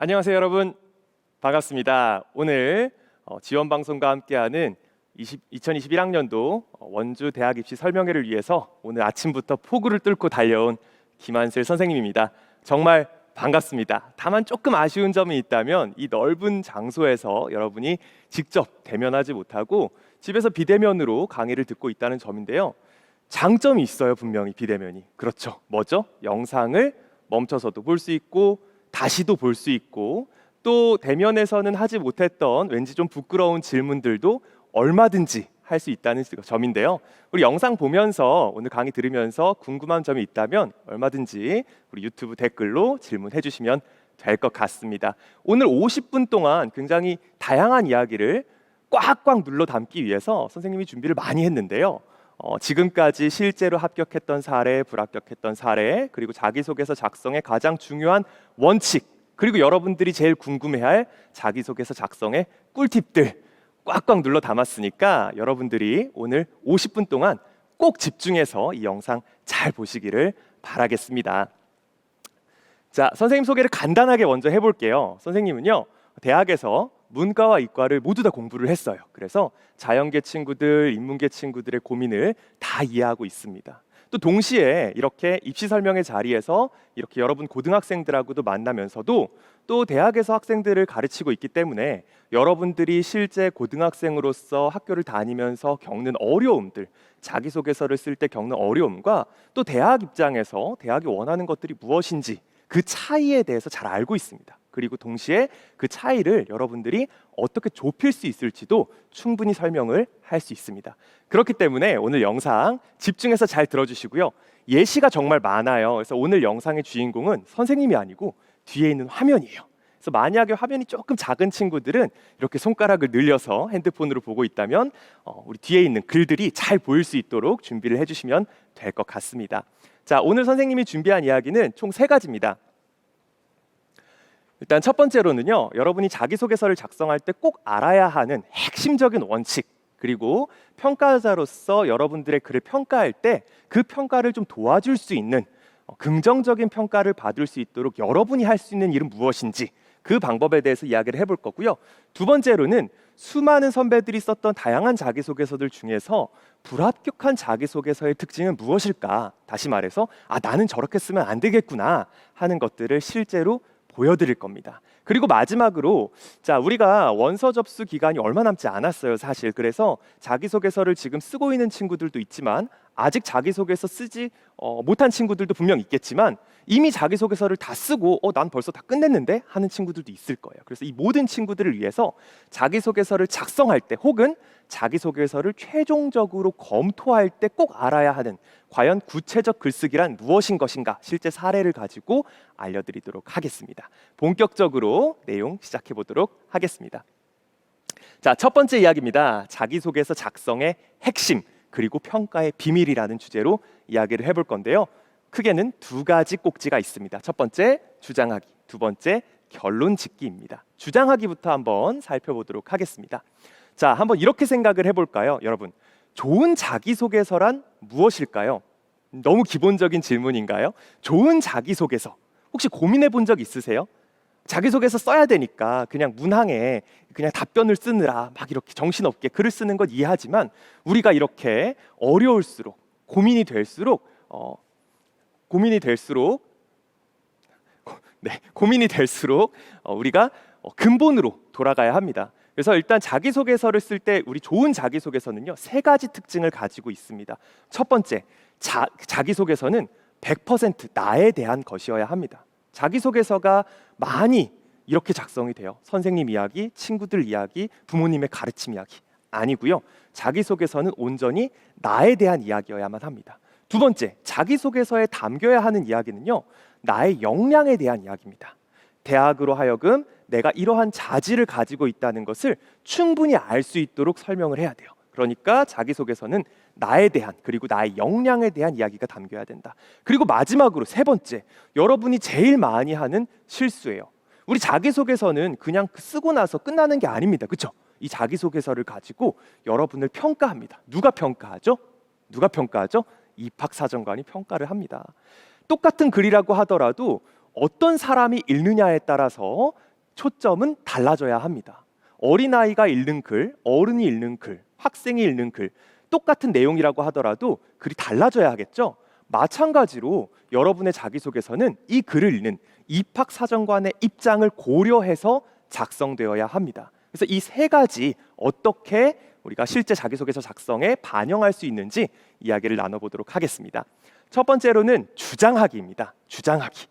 안녕하세요 여러분, 반갑습니다. 오늘 지원방송과 함께하는 2021학년도 원주 대학 입시 설명회를 위해서 오늘 아침부터 폭우를 뚫고 달려온 김한슬 선생님입니다. 정말 반갑습니다. 다만 조금 아쉬운 점이 있다면 이 넓은 장소에서 여러분이 직접 대면하지 못하고 집에서 비대면으로 강의를 듣고 있다는 점인데요. 장점이 있어요, 분명히 비대면이. 그렇죠. 뭐죠? 영상을 멈춰서도 볼 수 있고 다시도 볼 수 있고 또 대면에서는 하지 못했던 왠지 좀 부끄러운 질문들도 얼마든지 할 수 있다는 점인데요. 우리 영상 보면서 오늘 강의 들으면서 궁금한 점이 있다면 얼마든지 우리 유튜브 댓글로 질문해 주시면 될 것 같습니다. 오늘 50분 동안 굉장히 다양한 이야기를 꽉꽉 눌러 담기 위해서 선생님이 준비를 많이 했는데요. 지금까지 실제로 합격했던 사례, 불합격했던 사례, 그리고 자기소개서 작성의 가장 중요한 원칙, 그리고 여러분들이 제일 궁금해할 자기소개서 작성의 꿀팁들 꽉꽉 눌러 담았으니까 여러분들이 오늘 50분 동안 꼭 집중해서 이 영상 잘 보시기를 바라겠습니다. 자, 선생님 소개를 간단하게 먼저 해볼게요. 선생님은요, 대학에서 문과와 이과를 모두 다 공부를 했어요. 그래서 자연계 친구들, 인문계 친구들의 고민을 다 이해하고 있습니다. 또 동시에 이렇게 입시 설명회 자리에서 이렇게 여러분 고등학생들하고도 만나면서도 또 대학에서 학생들을 가르치고 있기 때문에 여러분들이 실제 고등학생으로서 학교를 다니면서 겪는 어려움들, 자기소개서를 쓸 때 겪는 어려움과 또 대학 입장에서 대학이 원하는 것들이 무엇인지 그 차이에 대해서 잘 알고 있습니다. 그리고 동시에 그 차이를 여러분들이 어떻게 좁힐 수 있을지도 충분히 설명을 할 수 있습니다. 그렇기 때문에 오늘 영상 집중해서 잘 들어주시고요. 예시가 정말 많아요. 그래서 오늘 영상의 주인공은 선생님이 아니고 뒤에 있는 화면이에요. 그래서 만약에 화면이 조금 작은 친구들은 이렇게 손가락을 늘려서 핸드폰으로 보고 있다면 우리 뒤에 있는 글들이 잘 보일 수 있도록 준비를 해주시면 될 것 같습니다. 자, 오늘 선생님이 준비한 이야기는 총 3가지입니다. 일단 첫 번째로는요, 여러분이 자기소개서를 작성할 때 꼭 알아야 하는 핵심적인 원칙, 그리고 평가자로서 여러분들의 글을 평가할 때 그 평가를 좀 도와줄 수 있는 긍정적인 평가를 받을 수 있도록 여러분이 할 수 있는 일은 무엇인지 그 방법에 대해서 이야기를 해볼 거고요. 두 번째로는 수많은 선배들이 썼던 다양한 자기소개서들 중에서 불합격한 자기소개서의 특징은 무엇일까? 다시 말해서 나는 저렇게 쓰면 안 되겠구나 하는 것들을 실제로 보여드릴 겁니다. 그리고 마지막으로 우리가 원서 접수 기간이 얼마 남지 않았어요, 사실. 그래서 자기소개서를 지금 쓰고 있는 친구들도 있지만 아직 자기소개서 쓰지 못한 친구들도 분명 있겠지만 이미 자기소개서를 다 쓰고 난 벌써 다 끝냈는데 하는 친구들도 있을 거예요. 그래서 이 모든 친구들을 위해서 자기소개서를 작성할 때 혹은 자기소개서를 최종적으로 검토할 때 꼭 알아야 하는 과연 구체적 글쓰기란 무엇인 것인가 실제 사례를 가지고 알려드리도록 하겠습니다. 본격적으로 내용 시작해 보도록 하겠습니다. 자, 첫 번째 이야기입니다. 자기소개서 작성의 핵심 그리고 평가의 비밀이라는 주제로 이야기를 해볼 건데요. 크게는 2가지 꼭지가 있습니다. 첫 번째, 주장하기. 두 번째, 결론 짓기입니다. 주장하기부터 한번 살펴보도록 하겠습니다. 자, 한번 이렇게 생각을 해볼까요, 여러분? 좋은 자기소개서란 무엇일까요? 너무 기본적인 질문인가요? 좋은 자기소개서, 혹시 고민해 본 적 있으세요? 자기소개서 써야 되니까 그냥 문항에 그냥 답변을 쓰느라 막 이렇게 정신없게 글을 쓰는 건 이해하지만 우리가 이렇게 어려울수록 고민이 될수록 우리가 근본으로 돌아가야 합니다. 그래서 일단 자기소개서를 쓸 때 우리 좋은 자기소개서는요 3가지 특징을 가지고 있습니다. 첫 번째, 자기소개서는 100% 나에 대한 것이어야 합니다. 자기소개서가 많이 이렇게 작성이 돼요. 선생님 이야기, 친구들 이야기, 부모님의 가르침 이야기 아니고요. 자기소개서는 온전히 나에 대한 이야기여야만 합니다. 두 번째, 자기소개서에 담겨야 하는 이야기는요 나의 역량에 대한 이야기입니다. 대학으로 하여금 내가 이러한 자질을 가지고 있다는 것을 충분히 알 수 있도록 설명을 해야 돼요. 그러니까 자기소개서는 나에 대한 그리고 나의 역량에 대한 이야기가 담겨야 된다. 그리고 마지막으로 3번째, 여러분이 제일 많이 하는 실수예요. 우리 자기소개서는 그냥 쓰고 나서 끝나는 게 아닙니다. 그렇죠? 이 자기소개서를 가지고 여러분을 평가합니다. 누가 평가하죠? 입학사정관이 평가를 합니다. 똑같은 글이라고 하더라도 어떤 사람이 읽느냐에 따라서 초점은 달라져야 합니다. 어린아이가 읽는 글, 어른이 읽는 글, 학생이 읽는 글, 똑같은 내용이라고 하더라도 글이 달라져야 하겠죠? 마찬가지로 여러분의 자기소개서는 이 글을 읽는 입학사정관의 입장을 고려해서 작성되어야 합니다. 그래서 이 세 가지 어떻게 우리가 실제 자기소개서 작성에 반영할 수 있는지 이야기를 나눠보도록 하겠습니다. 첫 번째로는 주장하기입니다. 주장하기.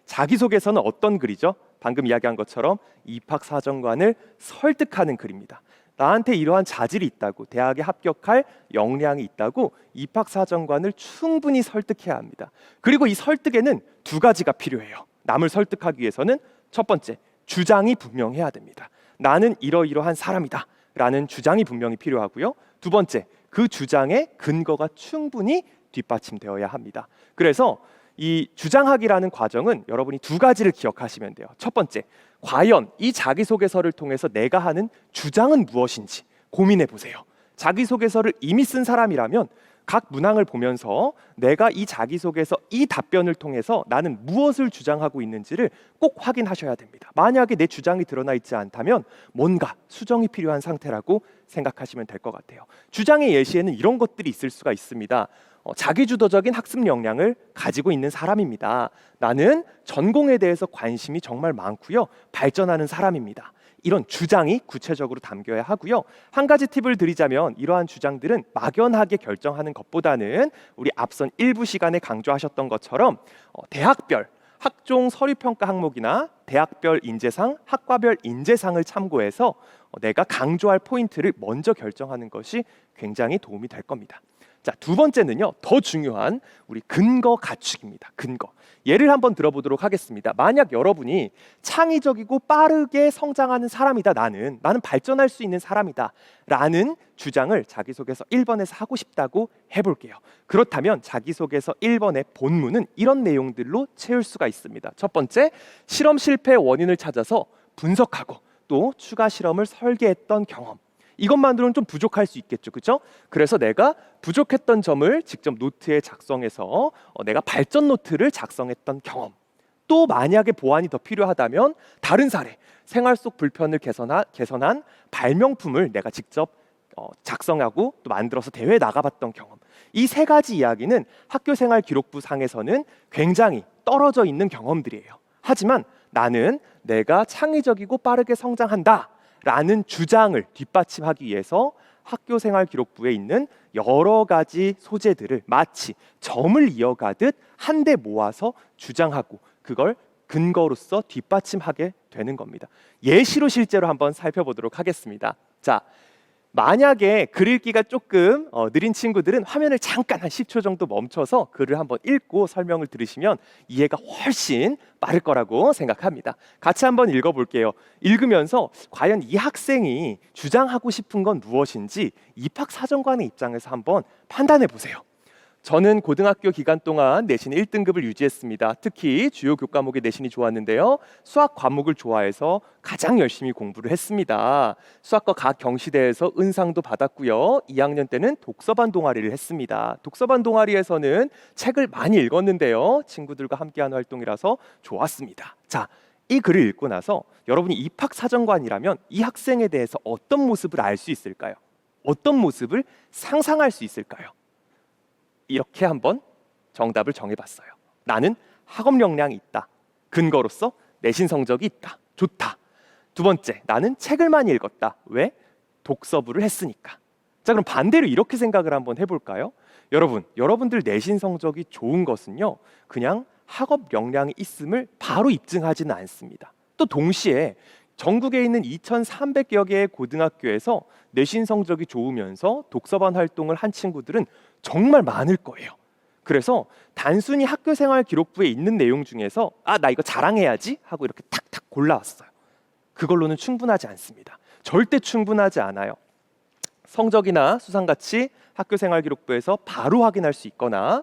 자기소개서는 어떤 글이죠? 방금 이야기한 것처럼 입학사정관을 설득하는 글입니다. 나한테 이러한 자질이 있다고, 대학에 합격할 역량이 있다고 입학사정관을 충분히 설득해야 합니다. 그리고 이 설득에는 두 가지가 필요해요. 남을 설득하기 위해서는 첫 번째, 주장이 분명해야 됩니다. 나는 이러이러한 사람이다 라는 주장이 분명히 필요하고요. 두 번째, 그 주장의 근거가 충분히 뒷받침되어야 합니다. 그래서 이 주장하기라는 과정은 여러분이 두 가지를 기억하시면 돼요. 첫 번째, 과연 이 자기소개서를 통해서 내가 하는 주장은 무엇인지 고민해 보세요. 자기소개서를 이미 쓴 사람이라면 각 문항을 보면서 내가 이 자기소개서 이 답변을 통해서 나는 무엇을 주장하고 있는지를 꼭 확인하셔야 됩니다. 만약에 내 주장이 드러나 있지 않다면 뭔가 수정이 필요한 상태라고 생각하시면 될 것 같아요. 주장의 예시에는 이런 것들이 있을 수가 있습니다. 자기주도적인 학습 역량을 가지고 있는 사람입니다. 나는 전공에 대해서 관심이 정말 많고요. 발전하는 사람입니다. 이런 주장이 구체적으로 담겨야 하고요. 한 가지 팁을 드리자면 이러한 주장들은 막연하게 결정하는 것보다는 우리 앞선 일부 시간에 강조하셨던 것처럼 대학별 학종 서류평가 항목이나 대학별 인재상, 학과별 인재상을 참고해서 내가 강조할 포인트를 먼저 결정하는 것이 굉장히 도움이 될 겁니다. 자, 두 번째는요, 더 중요한 우리 근거 갖추기입니다. 근거. 예를 한번 들어보도록 하겠습니다. 만약 여러분이 창의적이고 빠르게 성장하는 사람이다, 나는 발전할 수 있는 사람이다 라는 주장을 자기소개서 1번에서 하고 싶다고 해볼게요. 그렇다면 자기소개서 1번의 본문은 이런 내용들로 채울 수가 있습니다. 첫 번째, 실험 실패의 원인을 찾아서 분석하고 또 추가 실험을 설계했던 경험. 이것만으로는 좀 부족할 수 있겠죠, 그렇죠? 그래서 내가 부족했던 점을 직접 노트에 작성해서 내가 발전 노트를 작성했던 경험. 또 만약에 보완이 더 필요하다면 다른 사례, 생활 속 불편을 개선한 발명품을 내가 직접 작성하고 또 만들어서 대회에 나가봤던 경험. 이 세 가지 이야기는 학교생활 기록부 상에서는 굉장히 떨어져 있는 경험들이에요. 하지만 나는 내가 창의적이고 빠르게 성장한다 라는 주장을 뒷받침하기 위해서 학교생활 기록부에 있는 여러 가지 소재들을 마치 점을 이어가듯 한데 모아서 주장하고 그걸 근거로서 뒷받침하게 되는 겁니다. 예시로 실제로 한번 살펴보도록 하겠습니다. 자, 만약에 글 읽기가 조금 느린 친구들은 화면을 잠깐 한 10초 정도 멈춰서 글을 한번 읽고 설명을 들으시면 이해가 훨씬 빠를 거라고 생각합니다. 같이 한번 읽어볼게요. 읽으면서 과연 이 학생이 주장하고 싶은 건 무엇인지 입학사정관의 입장에서 한번 판단해 보세요. 저는 고등학교 기간 동안 내신 1등급을 유지했습니다. 특히 주요 교과목의 내신이 좋았는데요. 수학 과목을 좋아해서 가장 열심히 공부를 했습니다. 수학과 각 경시대에서 은상도 받았고요. 2학년 때는 독서반 동아리를 했습니다. 독서반 동아리에서는 책을 많이 읽었는데요. 친구들과 함께하는 활동이라서 좋았습니다. 자, 이 글을 읽고 나서 여러분이 입학사정관이라면 이 학생에 대해서 어떤 모습을 알 수 있을까요? 어떤 모습을 상상할 수 있을까요? 이렇게 한번 정답을 정해봤어요. 나는 학업 역량이 있다. 근거로서 내신 성적이 있다. 좋다. 두 번째, 나는 책을 많이 읽었다. 왜? 독서부를 했으니까. 자, 그럼 반대로 이렇게 생각을 한번 해볼까요? 여러분들 내신 성적이 좋은 것은요, 그냥 학업 역량이 있음을 바로 입증하지는 않습니다. 또 동시에 전국에 있는 2,300여 개의 고등학교에서 내신 성적이 좋으면서 독서반 활동을 한 친구들은 정말 많을 거예요. 그래서 단순히 학교생활 기록부에 있는 내용 중에서 나 이거 자랑해야지 하고 이렇게 탁탁 골라왔어요. 그걸로는 충분하지 않습니다. 절대 충분하지 않아요. 성적이나 수상같이 학교생활 기록부에서 바로 확인할 수 있거나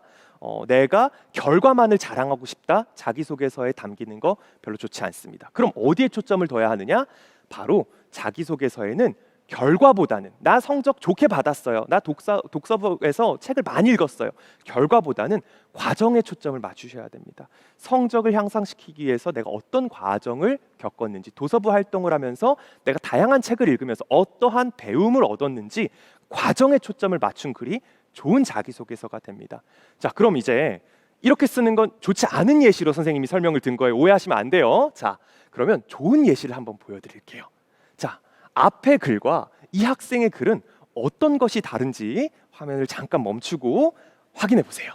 내가 결과만을 자랑하고 싶다, 자기소개서에 담기는 거 별로 좋지 않습니다. 그럼 어디에 초점을 둬야 하느냐? 바로 자기소개서에는 결과보다는 나 성적 좋게 받았어요. 나 독서부에서 책을 많이 읽었어요. 결과보다는 과정에 초점을 맞추셔야 됩니다. 성적을 향상시키기 위해서 내가 어떤 과정을 겪었는지, 도서부 활동을 하면서 내가 다양한 책을 읽으면서 어떠한 배움을 얻었는지 과정에 초점을 맞춘 글이 좋은 자기소개서가 됩니다. 자, 그럼 이제 이렇게 쓰는 건 좋지 않은 예시로 선생님이 설명을 든 거예요. 오해하시면 안 돼요. 자, 그러면 좋은 예시를 한번 보여드릴게요. 자, 앞의 글과 이 학생의 글은 어떤 것이 다른지 화면을 잠깐 멈추고 확인해 보세요.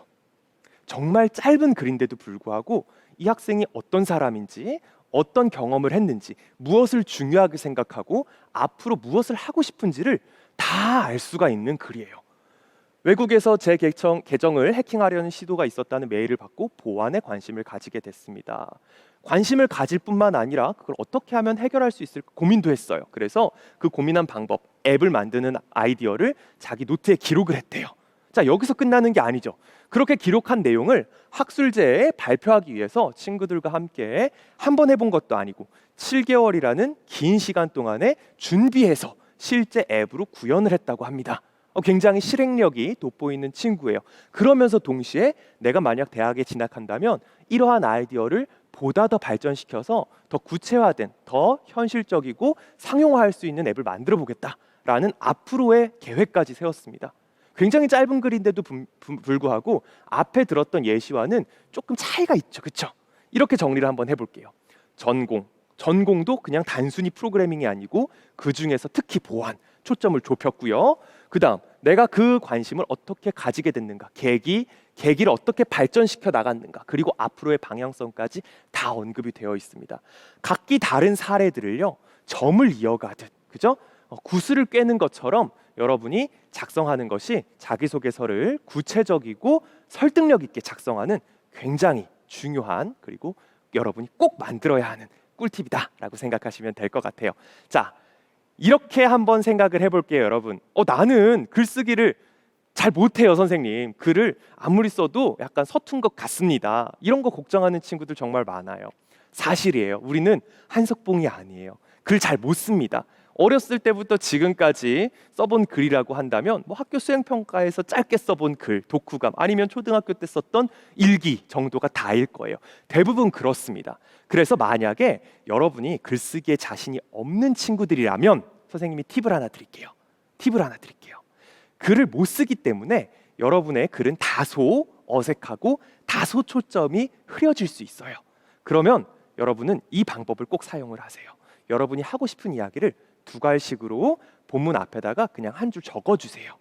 정말 짧은 글인데도 불구하고 이 학생이 어떤 사람인지, 어떤 경험을 했는지, 무엇을 중요하게 생각하고 앞으로 무엇을 하고 싶은지를 다 알 수가 있는 글이에요. 외국에서 제 계정을 해킹하려는 시도가 있었다는 메일을 받고 보안에 관심을 가지게 됐습니다. 관심을 가질 뿐만 아니라 그걸 어떻게 하면 해결할 수 있을까 고민도 했어요. 그래서 그 고민한 방법, 앱을 만드는 아이디어를 자기 노트에 기록을 했대요. 자, 여기서 끝나는 게 아니죠. 그렇게 기록한 내용을 학술제에 발표하기 위해서 친구들과 함께 한 번 해본 것도 아니고 7개월이라는 긴 시간 동안에 준비해서 실제 앱으로 구현을 했다고 합니다. 굉장히 실행력이 돋보이는 친구예요. 그러면서 동시에 내가 만약 대학에 진학한다면 이러한 아이디어를 보다 더 발전시켜서 더 구체화된, 더 현실적이고 상용화할 수 있는 앱을 만들어 보겠다라는 앞으로의 계획까지 세웠습니다. 굉장히 짧은 글인데도 불구하고 앞에 들었던 예시와는 조금 차이가 있죠, 그렇죠? 이렇게 정리를 한번 해볼게요. 전공도 그냥 단순히 프로그래밍이 아니고 그 중에서 특히 보안, 초점을 좁혔고요. 그 다음 내가 그 관심을 어떻게 가지게 됐는가, 계기를 어떻게 발전시켜 나갔는가, 그리고 앞으로의 방향성까지 다 언급이 되어 있습니다. 각기 다른 사례들을요, 점을 이어가듯, 그죠? 구슬을 꿰는 것처럼 여러분이 작성하는 것이 자기소개서를 구체적이고 설득력 있게 작성하는 굉장히 중요한, 그리고 여러분이 꼭 만들어야 하는 꿀팁이다라고 생각하시면 될 것 같아요. 자, 이렇게 한번 생각을 해볼게요, 여러분. 나는 글쓰기를 잘 못해요, 선생님. 글을 아무리 써도 약간 서툰 것 같습니다. 이런 거 걱정하는 친구들 정말 많아요. 사실이에요. 우리는 한석봉이 아니에요. 글 잘 못 씁니다. 어렸을 때부터 지금까지 써본 글이라고 한다면 뭐 학교 수행평가에서 짧게 써본 글, 독후감, 아니면 초등학교 때 썼던 일기 정도가 다일 거예요. 대부분 그렇습니다. 그래서 만약에 여러분이 글쓰기에 자신이 없는 친구들이라면 선생님이 팁을 하나 드릴게요. 글을 못 쓰기 때문에 여러분의 글은 다소 어색하고 다소 초점이 흐려질 수 있어요. 그러면 여러분은 이 방법을 꼭 사용을 하세요. 여러분이 하고 싶은 이야기를 두 갈식으로 본문 앞에다가 그냥 한 줄 적어주세요.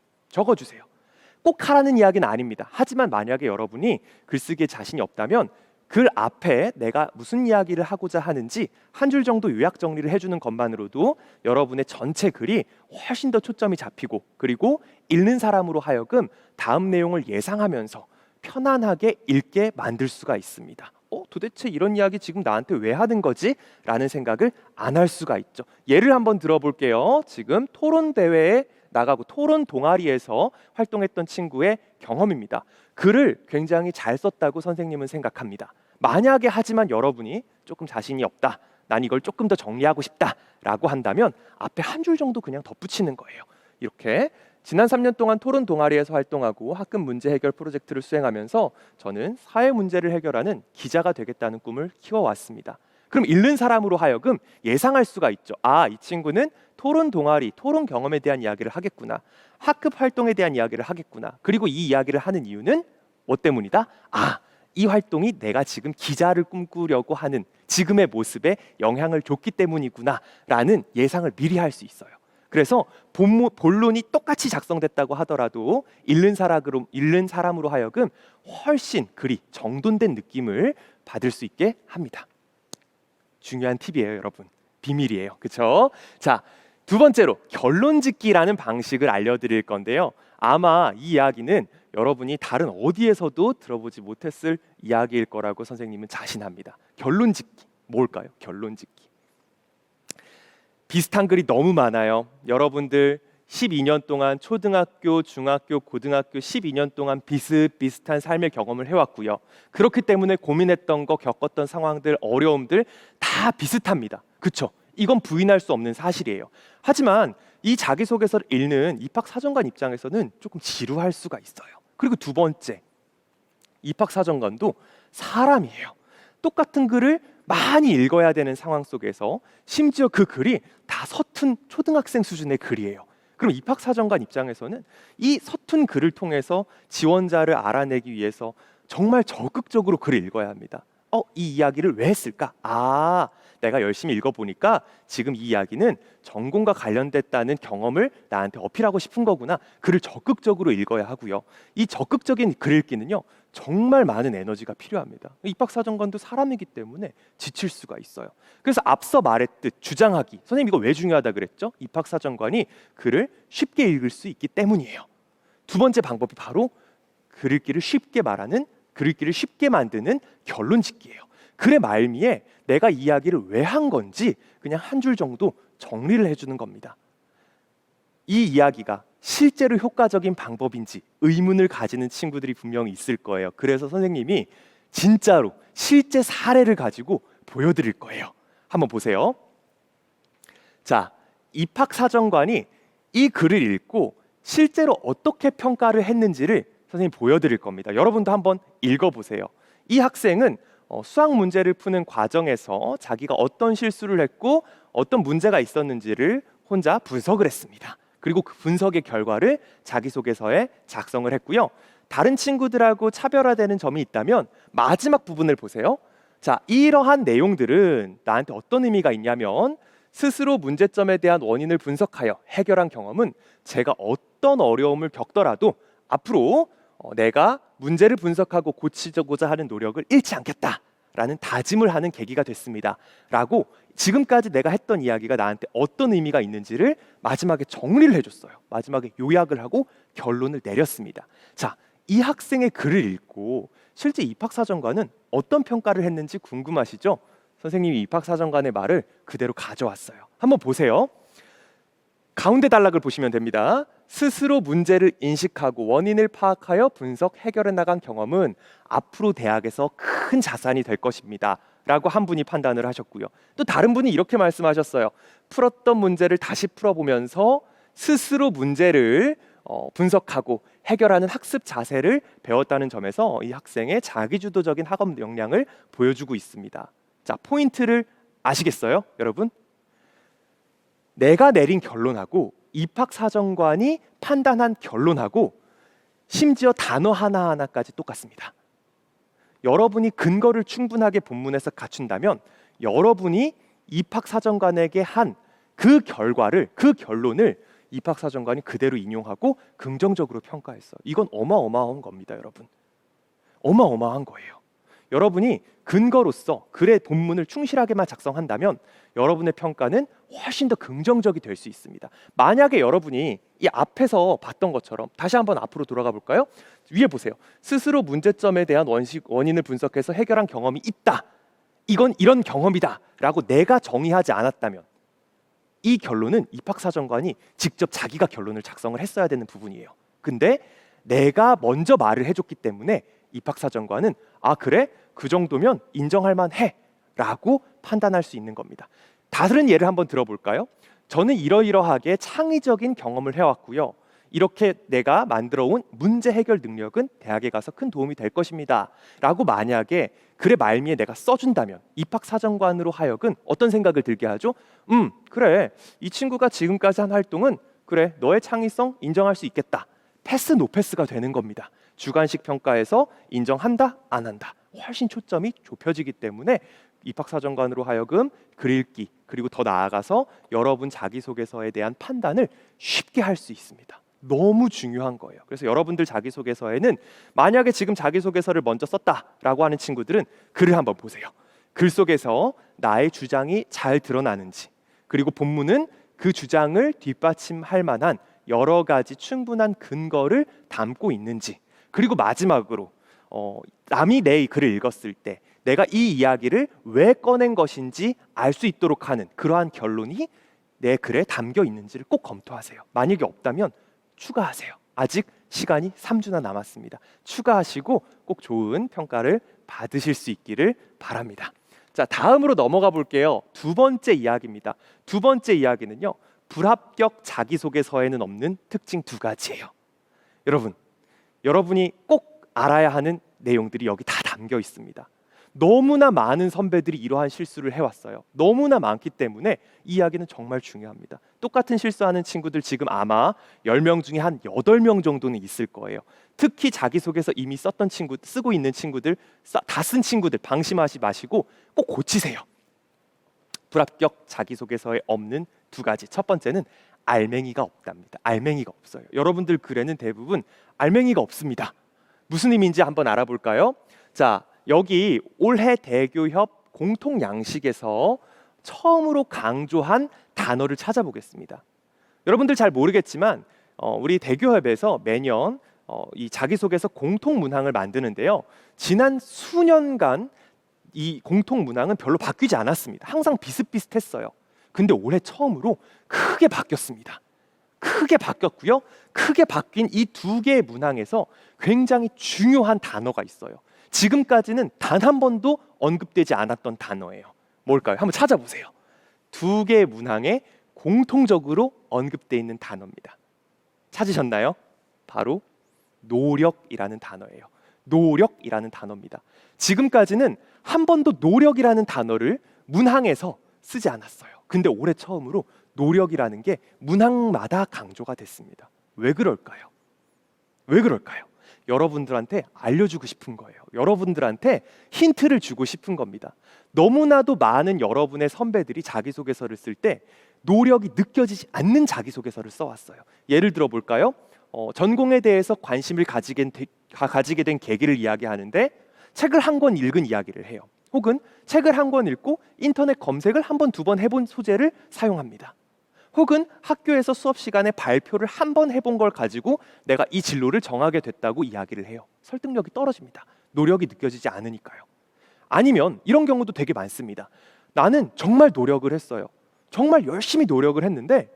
꼭 하라는 이야기는 아닙니다. 하지만 만약에 여러분이 글쓰기에 자신이 없다면 글 앞에 내가 무슨 이야기를 하고자 하는지 한 줄 정도 요약 정리를 해주는 것만으로도 여러분의 전체 글이 훨씬 더 초점이 잡히고, 그리고 읽는 사람으로 하여금 다음 내용을 예상하면서 편안하게 읽게 만들 수가 있습니다. 도대체 이런 이야기 지금 나한테 왜 하는 거지? 라는 생각을 안 할 수가 있죠. 예를 한번 들어볼게요. 지금 토론 대회에 나가고 토론 동아리에서 활동했던 친구의 경험입니다. 글을 굉장히 잘 썼다고 선생님은 생각합니다. 만약에 하지만 여러분이 조금 자신이 없다, 난 이걸 조금 더 정리하고 싶다 라고 한다면 앞에 한 줄 정도 그냥 덧붙이는 거예요. 이렇게 지난 3년 동안 토론 동아리에서 활동하고 학급 문제 해결 프로젝트를 수행하면서 저는 사회 문제를 해결하는 기자가 되겠다는 꿈을 키워왔습니다. 그럼 읽는 사람으로 하여금 예상할 수가 있죠. 이 친구는 토론 동아리, 토론 경험에 대한 이야기를 하겠구나. 학급 활동에 대한 이야기를 하겠구나. 그리고 이 이야기를 하는 이유는 뭐 때문이다? 이 활동이 내가 지금 기자를 꿈꾸려고 하는 지금의 모습에 영향을 줬기 때문이구나 라는 예상을 미리 할 수 있어요. 그래서 본론이 똑같이 작성됐다고 하더라도 읽는 사람으로 하여금 훨씬 글이 정돈된 느낌을 받을 수 있게 합니다. 중요한 팁이에요, 여러분. 비밀이에요. 그렇죠? 자, 두 번째로 결론 짓기라는 방식을 알려드릴 건데요. 아마 이 이야기는 여러분이 다른 어디에서도 들어보지 못했을 이야기일 거라고 선생님은 자신합니다. 결론 짓기. 뭘까요? 결론 짓기. 비슷한 글이 너무 많아요. 여러분들 12년 동안 초등학교, 중학교, 고등학교 12년 동안 비슷비슷한 삶의 경험을 해왔고요. 그렇기 때문에 고민했던 거, 겪었던 상황들, 어려움들 다 비슷합니다. 그렇죠? 이건 부인할 수 없는 사실이에요. 하지만 이 자기소개서를 읽는 입학사정관 입장에서는 조금 지루할 수가 있어요. 그리고 두 번째, 입학사정관도 사람이에요. 똑같은 글을 많이 읽어야 되는 상황 속에서 심지어 그 글이 다 서툰 초등학생 수준의 글이에요. 그럼 입학사정관 입장에서는 이 서툰 글을 통해서 지원자를 알아내기 위해서 정말 적극적으로 글을 읽어야 합니다. 이 이야기를 왜 했을까? 내가 열심히 읽어보니까 지금 이 이야기는 전공과 관련됐다는 경험을 나한테 어필하고 싶은 거구나. 글을 적극적으로 읽어야 하고요. 이 적극적인 글 읽기는요, 정말 많은 에너지가 필요합니다. 입학사정관도 사람이기 때문에 지칠 수가 있어요. 그래서 앞서 말했듯 주장하기. 선생님 이거 왜 중요하다 그랬죠? 입학사정관이 글을 쉽게 읽을 수 있기 때문이에요. 두 번째 방법이 바로 글 읽기를 쉽게 말하는, 글 읽기를 쉽게 만드는 결론 짓기예요. 글의 말미에 내가 이야기를 왜 한 건지 그냥 한 줄 정도 정리를 해주는 겁니다. 이 이야기가 실제로 효과적인 방법인지 의문을 가지는 친구들이 분명히 있을 거예요. 그래서 선생님이 진짜로 실제 사례를 가지고 보여드릴 거예요. 한번 보세요. 자, 입학사정관이 이 글을 읽고 실제로 어떻게 평가를 했는지를 선생님이 보여드릴 겁니다. 여러분도 한번 읽어보세요. 이 학생은 수학 문제를 푸는 과정에서 자기가 어떤 실수를 했고 어떤 문제가 있었는지를 혼자 분석을 했습니다. 그리고 그 분석의 결과를 자기소개서에 작성을 했고요. 다른 친구들하고 차별화되는 점이 있다면 마지막 부분을 보세요. 자, 이러한 내용들은 나한테 어떤 의미가 있냐면 스스로 문제점에 대한 원인을 분석하여 해결한 경험은 제가 어떤 어려움을 겪더라도 앞으로 내가 문제를 분석하고 고치고자 하는 노력을 잃지 않겠다라는 다짐을 하는 계기가 됐습니다. 라고 지금까지 내가 했던 이야기가 나한테 어떤 의미가 있는지를 마지막에 정리를 해줬어요. 마지막에 요약을 하고 결론을 내렸습니다. 자, 이 학생의 글을 읽고 실제 입학사정관은 어떤 평가를 했는지 궁금하시죠? 선생님이 입학사정관의 말을 그대로 가져왔어요. 한번 보세요. 가운데 단락을 보시면 됩니다. 스스로 문제를 인식하고 원인을 파악하여 분석, 해결해 나간 경험은 앞으로 대학에서 큰 자산이 될 것입니다. 라고 한 분이 판단을 하셨고요. 또 다른 분이 이렇게 말씀하셨어요. 풀었던 문제를 다시 풀어보면서 스스로 문제를 분석하고 해결하는 학습 자세를 배웠다는 점에서 이 학생의 자기주도적인 학업 역량을 보여주고 있습니다. 자, 포인트를 아시겠어요, 여러분? 내가 내린 결론하고 입학사정관이 판단한 결론하고 심지어 단어 하나하나까지 똑같습니다. 여러분이 근거를 충분하게 본문에서 갖춘다면 여러분이 입학사정관에게 한 그 결과를, 그 결론을 입학사정관이 그대로 인용하고 긍정적으로 평가했어요. 이건 어마어마한 겁니다, 여러분. 어마어마한 거예요. 여러분이 근거로서 글의 본문을 충실하게만 작성한다면 여러분의 평가는 훨씬 더 긍정적이 될 수 있습니다. 만약에 여러분이 이 앞에서 봤던 것처럼 다시 한번 앞으로 돌아가 볼까요? 위에 보세요. 스스로 문제점에 대한 원인을 분석해서 해결한 경험이 있다. 이건 이런 경험이다 라고 내가 정의하지 않았다면 이 결론은 입학사정관이 직접 자기가 결론을 작성을 했어야 되는 부분이에요. 근데 내가 먼저 말을 해줬기 때문에 입학사정관은 그래? 그 정도면 인정할 만해 라고 판단할 수 있는 겁니다. 다른 예를 한번 들어볼까요? 저는 이러이러하게 창의적인 경험을 해왔고요. 이렇게 내가 만들어온 문제 해결 능력은 대학에 가서 큰 도움이 될 것입니다 라고 만약에 글의 말미에 내가 써준다면 입학사정관으로 하여금 어떤 생각을 들게 하죠? 그래, 이 친구가 지금까지 한 활동은 그래, 너의 창의성 인정할 수 있겠다. 패스 노패스가 되는 겁니다. 주관식 평가에서 인정한다 안 한다 훨씬 초점이 좁혀지기 때문에 입학사정관으로 하여금 글 읽기 그리고 더 나아가서 여러분 자기소개서에 대한 판단을 쉽게 할 수 있습니다. 너무 중요한 거예요. 그래서 여러분들 자기소개서에는 만약에 지금 자기소개서를 먼저 썼다라고 하는 친구들은 글을 한번 보세요. 글 속에서 나의 주장이 잘 드러나는지 그리고 본문은 그 주장을 뒷받침할 만한 여러 가지 충분한 근거를 담고 있는지 그리고 마지막으로 남이 내 글을 읽었을 때 내가 이 이야기를 왜 꺼낸 것인지 알 수 있도록 하는 그러한 결론이 내 글에 담겨 있는지를 꼭 검토하세요. 만약에 없다면 추가하세요. 아직 시간이 3주나 남았습니다. 추가하시고 꼭 좋은 평가를 받으실 수 있기를 바랍니다. 자, 다음으로 넘어가 볼게요. 두 번째 이야기입니다. 두 번째 이야기는요, 불합격 자기소개서에는 없는 특징 두 가지예요. 여러분이 꼭 알아야 하는 내용들이 여기 다 담겨 있습니다. 너무나 많은 선배들이 이러한 실수를 해왔어요. 너무나 많기 때문에 이 이야기는 정말 중요합니다. 똑같은 실수하는 친구들 지금 아마 10명 중에 한 8명 정도는 있을 거예요. 특히 자기소개서 이미 썼던 친구, 쓰고 있는 친구들, 다 쓴 친구들 방심하지 마시고 꼭 고치세요. 불합격 자기소개서에 없는 두 가지. 첫 번째는 알맹이가 없답니다. 알맹이가 없어요. 여러분들 글에는 대부분 알맹이가 없습니다. 무슨 의미인지 한번 알아볼까요? 자, 여기 올해 대교협 공통 양식에서 처음으로 강조한 단어를 찾아보겠습니다. 여러분들 잘 모르겠지만 우리 대교협에서 매년 이 자기소개서 공통 문항을 만드는데요. 지난 수년간 이 공통 문항은 별로 바뀌지 않았습니다. 항상 비슷비슷했어요. 근데 올해 처음으로 크게 바뀌었습니다. 크게 바뀌었고요. 크게 바뀐 이 두 개의 문항에서 굉장히 중요한 단어가 있어요. 지금까지는 단 한 번도 언급되지 않았던 단어예요. 뭘까요? 한번 찾아보세요. 두 개의 문항에 공통적으로 언급되어 있는 단어입니다. 찾으셨나요? 바로 노력이라는 단어예요. 노력이라는 단어입니다. 지금까지는 한 번도 노력이라는 단어를 문항에서 쓰지 않았어요. 근데 올해 처음으로 노력이라는 게 문항마다 강조가 됐습니다. 왜 그럴까요? 왜 그럴까요? 여러분들한테 알려주고 싶은 거예요. 여러분들한테 힌트를 주고 싶은 겁니다. 너무나도 많은 여러분의 선배들이 자기소개서를 쓸 때 노력이 느껴지지 않는 자기소개서를 써왔어요. 예를 들어 볼까요? 전공에 대해서 관심을 가지게 된 계기를 이야기하는데 책을 한 권 읽은 이야기를 해요. 혹은 책을 한 권 읽고 인터넷 검색을 한 번, 두 번 해본 소재를 사용합니다. 혹은 학교에서 수업 시간에 발표를 한 번 해본 걸 가지고 내가 이 진로를 정하게 됐다고 이야기를 해요. 설득력이 떨어집니다. 노력이 느껴지지 않으니까요. 아니면 이런 경우도 되게 많습니다. 나는 정말 노력을 했어요. 정말 열심히 노력을 했는데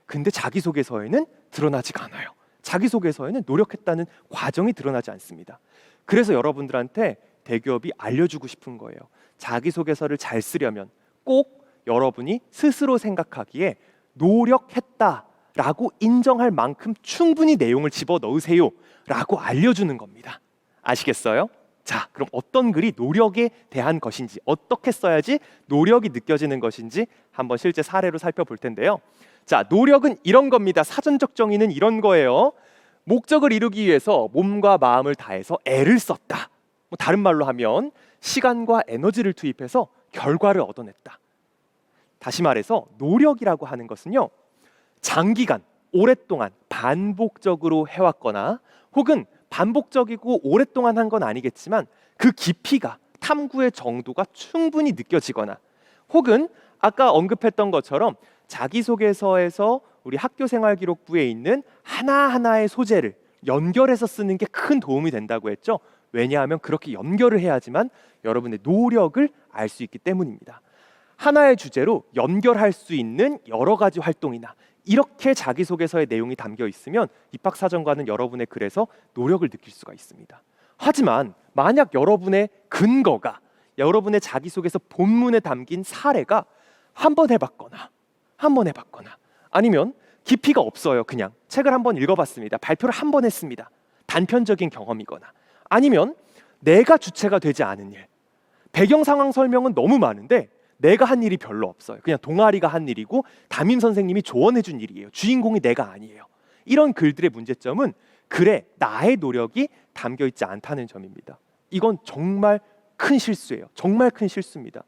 근데 자기소개서에는 드러나지가 않아요. 자기소개서에는 노력했다는 과정이 드러나지 않습니다. 그래서 여러분들한테 대기업이 알려주고 싶은 거예요. 자기소개서를 잘 쓰려면 꼭 여러분이 스스로 생각하기에 노력했다라고 인정할 만큼 충분히 내용을 집어넣으세요 라고 알려주는 겁니다. 아시겠어요? 자, 그럼 어떤 글이 노력에 대한 것인지, 어떻게 써야지 노력이 느껴지는 것인지 한번 실제 사례로 살펴볼 텐데요. 자, 노력은 이런 겁니다. 사전적 정의는 이런 거예요. 목적을 이루기 위해서 몸과 마음을 다해서 애를 썼다. 다른 말로 하면 시간과 에너지를 투입해서 결과를 얻어냈다. 다시 말해서 노력이라고 하는 것은요, 장기간, 오랫동안 반복적으로 해왔거나 혹은 반복적이고 오랫동안 한 건 아니겠지만 그 깊이가, 탐구의 정도가 충분히 느껴지거나 혹은 아까 언급했던 것처럼 자기소개서에서 우리 학교생활기록부에 있는 하나하나의 소재를 연결해서 쓰는 게 큰 도움이 된다고 했죠. 왜냐하면 그렇게 연결을 해야지만 여러분의 노력을 알 수 있기 때문입니다. 하나의 주제로 연결할 수 있는 여러 가지 활동이나 이렇게 자기소개서의 내용이 담겨 있으면 입학사정관은 여러분의 글에서 노력을 느낄 수가 있습니다. 하지만 만약 여러분의 근거가 여러분의 자기소개서 본문에 담긴 사례가 한 번 해봤거나 아니면 깊이가 없어요. 그냥 책을 한 번 읽어봤습니다. 발표를 한 번 했습니다. 단편적인 경험이거나 아니면 내가 주체가 되지 않은 일, 배경 상황 설명은 너무 많은데 내가 한 일이 별로 없어요. 그냥 동아리가 한 일이고 담임 선생님이 조언해 준 일이에요. 주인공이 내가 아니에요. 이런 글들의 문제점은 글에 나의 노력이 담겨 있지 않다는 점입니다. 이건 정말 큰 실수예요. 정말 큰 실수입니다.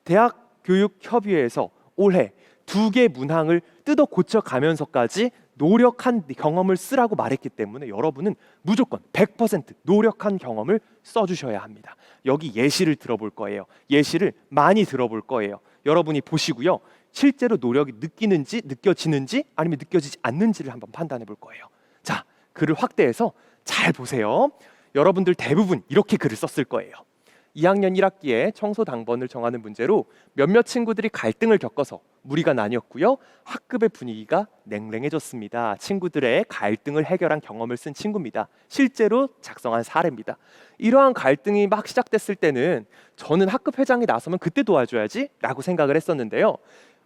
대학교육협의회에서 올해 2개 문항을 뜯어 고쳐가면서까지 노력한 경험을 쓰라고 말했기 때문에 여러분은 무조건 100% 노력한 경험을 써주셔야 합니다. 여기 예시를 들어볼 거예요. 예시를 많이 들어볼 거예요. 여러분이 보시고요. 실제로 노력이 느껴지는지 아니면 느껴지지 않는지를 한번 판단해 볼 거예요. 자, 글을 확대해서 잘 보세요. 여러분들 대부분 이렇게 글을 썼을 거예요. 2학년 1학기에 청소 당번을 정하는 문제로 몇몇 친구들이 갈등을 겪어서 무리가 나뉘었고요. 학급의 분위기가 냉랭해졌습니다. 친구들의 갈등을 해결한 경험을 쓴 친구입니다. 실제로 작성한 사례입니다. 이러한 갈등이 막 시작됐을 때는 저는 학급 회장이 나서면 그때 도와줘야지 라고 생각을 했었는데요.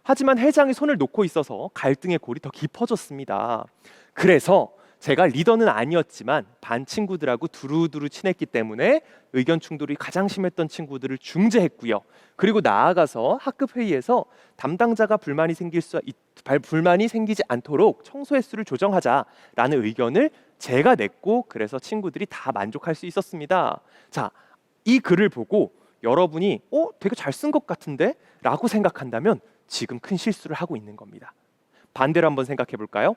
하지만 회장이 손을 놓고 있어서 갈등의 골이 더 깊어졌습니다. 그래서 제가 리더는 아니었지만 반 친구들하고 두루두루 친했기 때문에 의견 충돌이 가장 심했던 친구들을 중재했고요. 그리고 나아가서 학급 회의에서 담당자가 불만이 생기지 않도록 청소 횟수를 조정하자라는 의견을 제가 냈고, 그래서 친구들이 다 만족할 수 있었습니다. 자, 이 글을 보고 여러분이 되게 잘 쓴 것 같은데? 라고 생각한다면 지금 큰 실수를 하고 있는 겁니다. 반대로 한번 생각해 볼까요?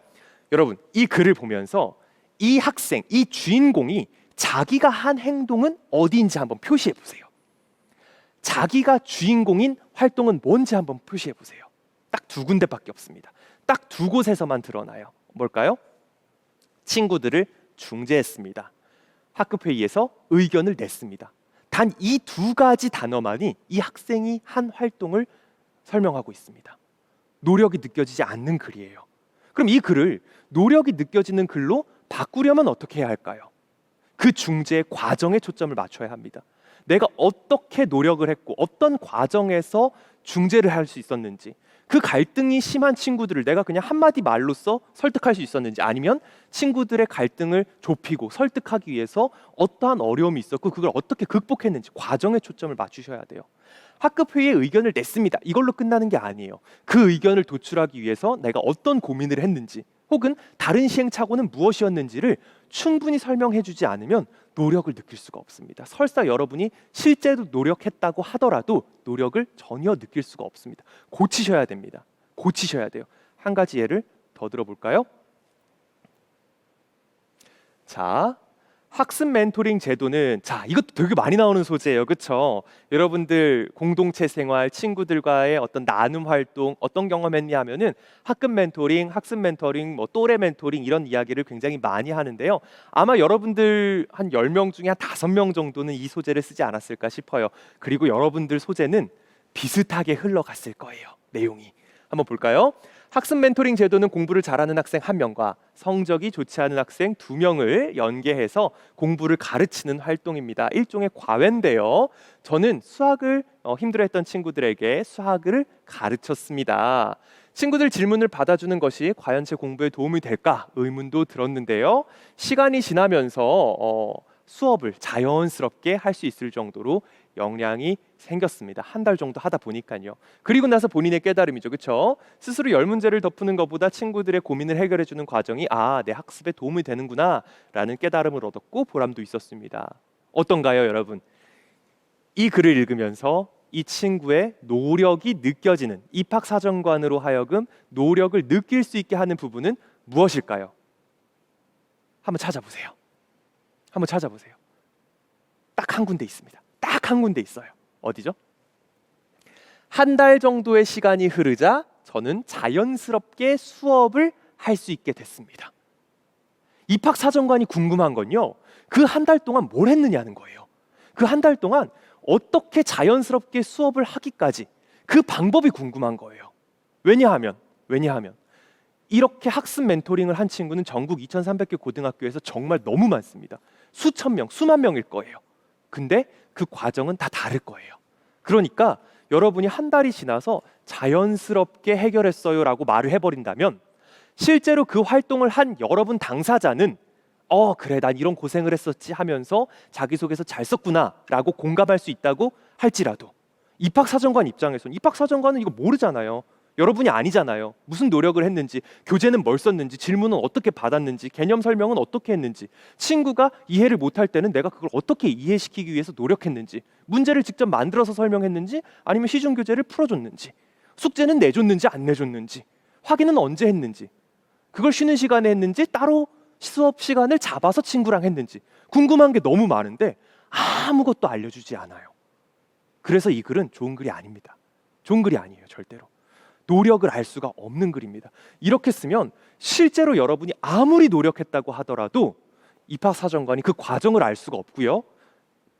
여러분, 이 글을 보면서 이 학생, 이 주인공이 자기가 한 행동은 어디인지 한번 표시해 보세요. 자기가 주인공인 활동은 뭔지 한번 표시해 보세요. 딱 두 군데밖에 없습니다. 딱 두 곳에서만 드러나요. 뭘까요? 친구들을 중재했습니다. 학급 회의에서 의견을 냈습니다. 단 이 두 가지 단어만이 이 학생이 한 활동을 설명하고 있습니다. 노력이 느껴지지 않는 글이에요. 그럼 이 글을 노력이 느껴지는 글로 바꾸려면 어떻게 해야 할까요? 그 중재의 과정에 초점을 맞춰야 합니다. 내가 어떻게 노력을 했고 어떤 과정에서 중재를 할 수 있었는지, 그 갈등이 심한 친구들을 내가 그냥 한마디 말로써 설득할 수 있었는지, 아니면 친구들의 갈등을 좁히고 설득하기 위해서 어떠한 어려움이 있었고 그걸 어떻게 극복했는지 과정에 초점을 맞추셔야 돼요. 학급 회의에 의견을 냈습니다. 이걸로 끝나는 게 아니에요. 그 의견을 도출하기 위해서 내가 어떤 고민을 했는지, 혹은 다른 시행착오는 무엇이었는지를 충분히 설명해주지 않으면 노력을 느낄 수가 없습니다. 설사 여러분이 실제로 노력했다고 하더라도 노력을 전혀 느낄 수가 없습니다. 고치셔야 됩니다. 고치셔야 돼요. 한 가지 예를 더 들어볼까요? 자, 학습 멘토링 제도는, 자, 이것도 되게 많이 나오는 소재예요. 그렇죠? 여러분들 공동체 생활, 친구들과의 어떤 나눔 활동 어떤 경험했냐 하면은 학급 멘토링, 학습 멘토링, 또래 멘토링 이런 이야기를 굉장히 많이 하는데요. 아마 여러분들 한 10명 중에 한 5명 정도는 이 소재를 쓰지 않았을까 싶어요. 그리고 여러분들 소재는 비슷하게 흘러갔을 거예요. 내용이. 한번 볼까요? 학습 멘토링 제도는 공부를 잘하는 학생 1명과 성적이 좋지 않은 학생 2명을 연계해서 공부를 가르치는 활동입니다. 일종의 과외인데요. 저는 수학을 힘들어했던 친구들에게 수학을 가르쳤습니다. 친구들 질문을 받아주는 것이 과연 제 공부에 도움이 될까 의문도 들었는데요. 시간이 지나면서 수업을 자연스럽게 할 수 있을 정도로 역량이 생겼습니다. 한 달 정도 하다 보니까요. 그리고 나서 본인의 깨달음이죠. 그렇죠? 스스로 10문제를 덮는 것보다 친구들의 고민을 해결해 주는 과정이 내 학습에 도움이 되는구나 라는 깨달음을 얻었고 보람도 있었습니다. 어떤가요, 여러분? 이 글을 읽으면서 이 친구의 노력이 느껴지는, 입학사정관으로 하여금 노력을 느낄 수 있게 하는 부분은 무엇일까요? 한번 찾아보세요. 한번 찾아보세요. 딱 한 군데 있습니다. 딱 한 군데 있어요. 어디죠? 한 달 정도의 시간이 흐르자 저는 자연스럽게 수업을 할 수 있게 됐습니다. 입학사정관이 궁금한 건요, 그 한 달 동안 뭘 했느냐는 거예요. 그 한 달 동안 어떻게 자연스럽게 수업을 하기까지 그 방법이 궁금한 거예요. 왜냐하면 이렇게 학습 멘토링을 한 친구는 전국 2,300개 고등학교에서 정말 너무 많습니다. 수천 명, 수만 명일 거예요. 근데 그 과정은 다 다를 거예요. 그러니까 여러분이 한 달이 지나서 자연스럽게 해결했어요 라고 말을 해버린다면, 실제로 그 활동을 한 여러분 당사자는 그래, 난 이런 고생을 했었지 하면서 자기소개서 잘 썼구나 라고 공감할 수 있다고 할지라도, 입학사정관 입장에서는, 입학사정관은 이거 모르잖아요. 여러분이 아니잖아요. 무슨 노력을 했는지, 교재는 뭘 썼는지, 질문은 어떻게 받았는지, 개념 설명은 어떻게 했는지, 친구가 이해를 못할 때는 내가 그걸 어떻게 이해시키기 위해서 노력했는지, 문제를 직접 만들어서 설명했는지 아니면 시중 교재를 풀어줬는지, 숙제는 내줬는지 안 내줬는지, 확인은 언제 했는지, 그걸 쉬는 시간에 했는지 따로 수업 시간을 잡아서 친구랑 했는지, 궁금한 게 너무 많은데 아무것도 알려주지 않아요. 그래서 이 글은 좋은 글이 아닙니다. 좋은 글이 아니에요. 절대로. 노력을 알 수가 없는 글입니다. 이렇게 쓰면 실제로 여러분이 아무리 노력했다고 하더라도 입학사정관이 그 과정을 알 수가 없고요.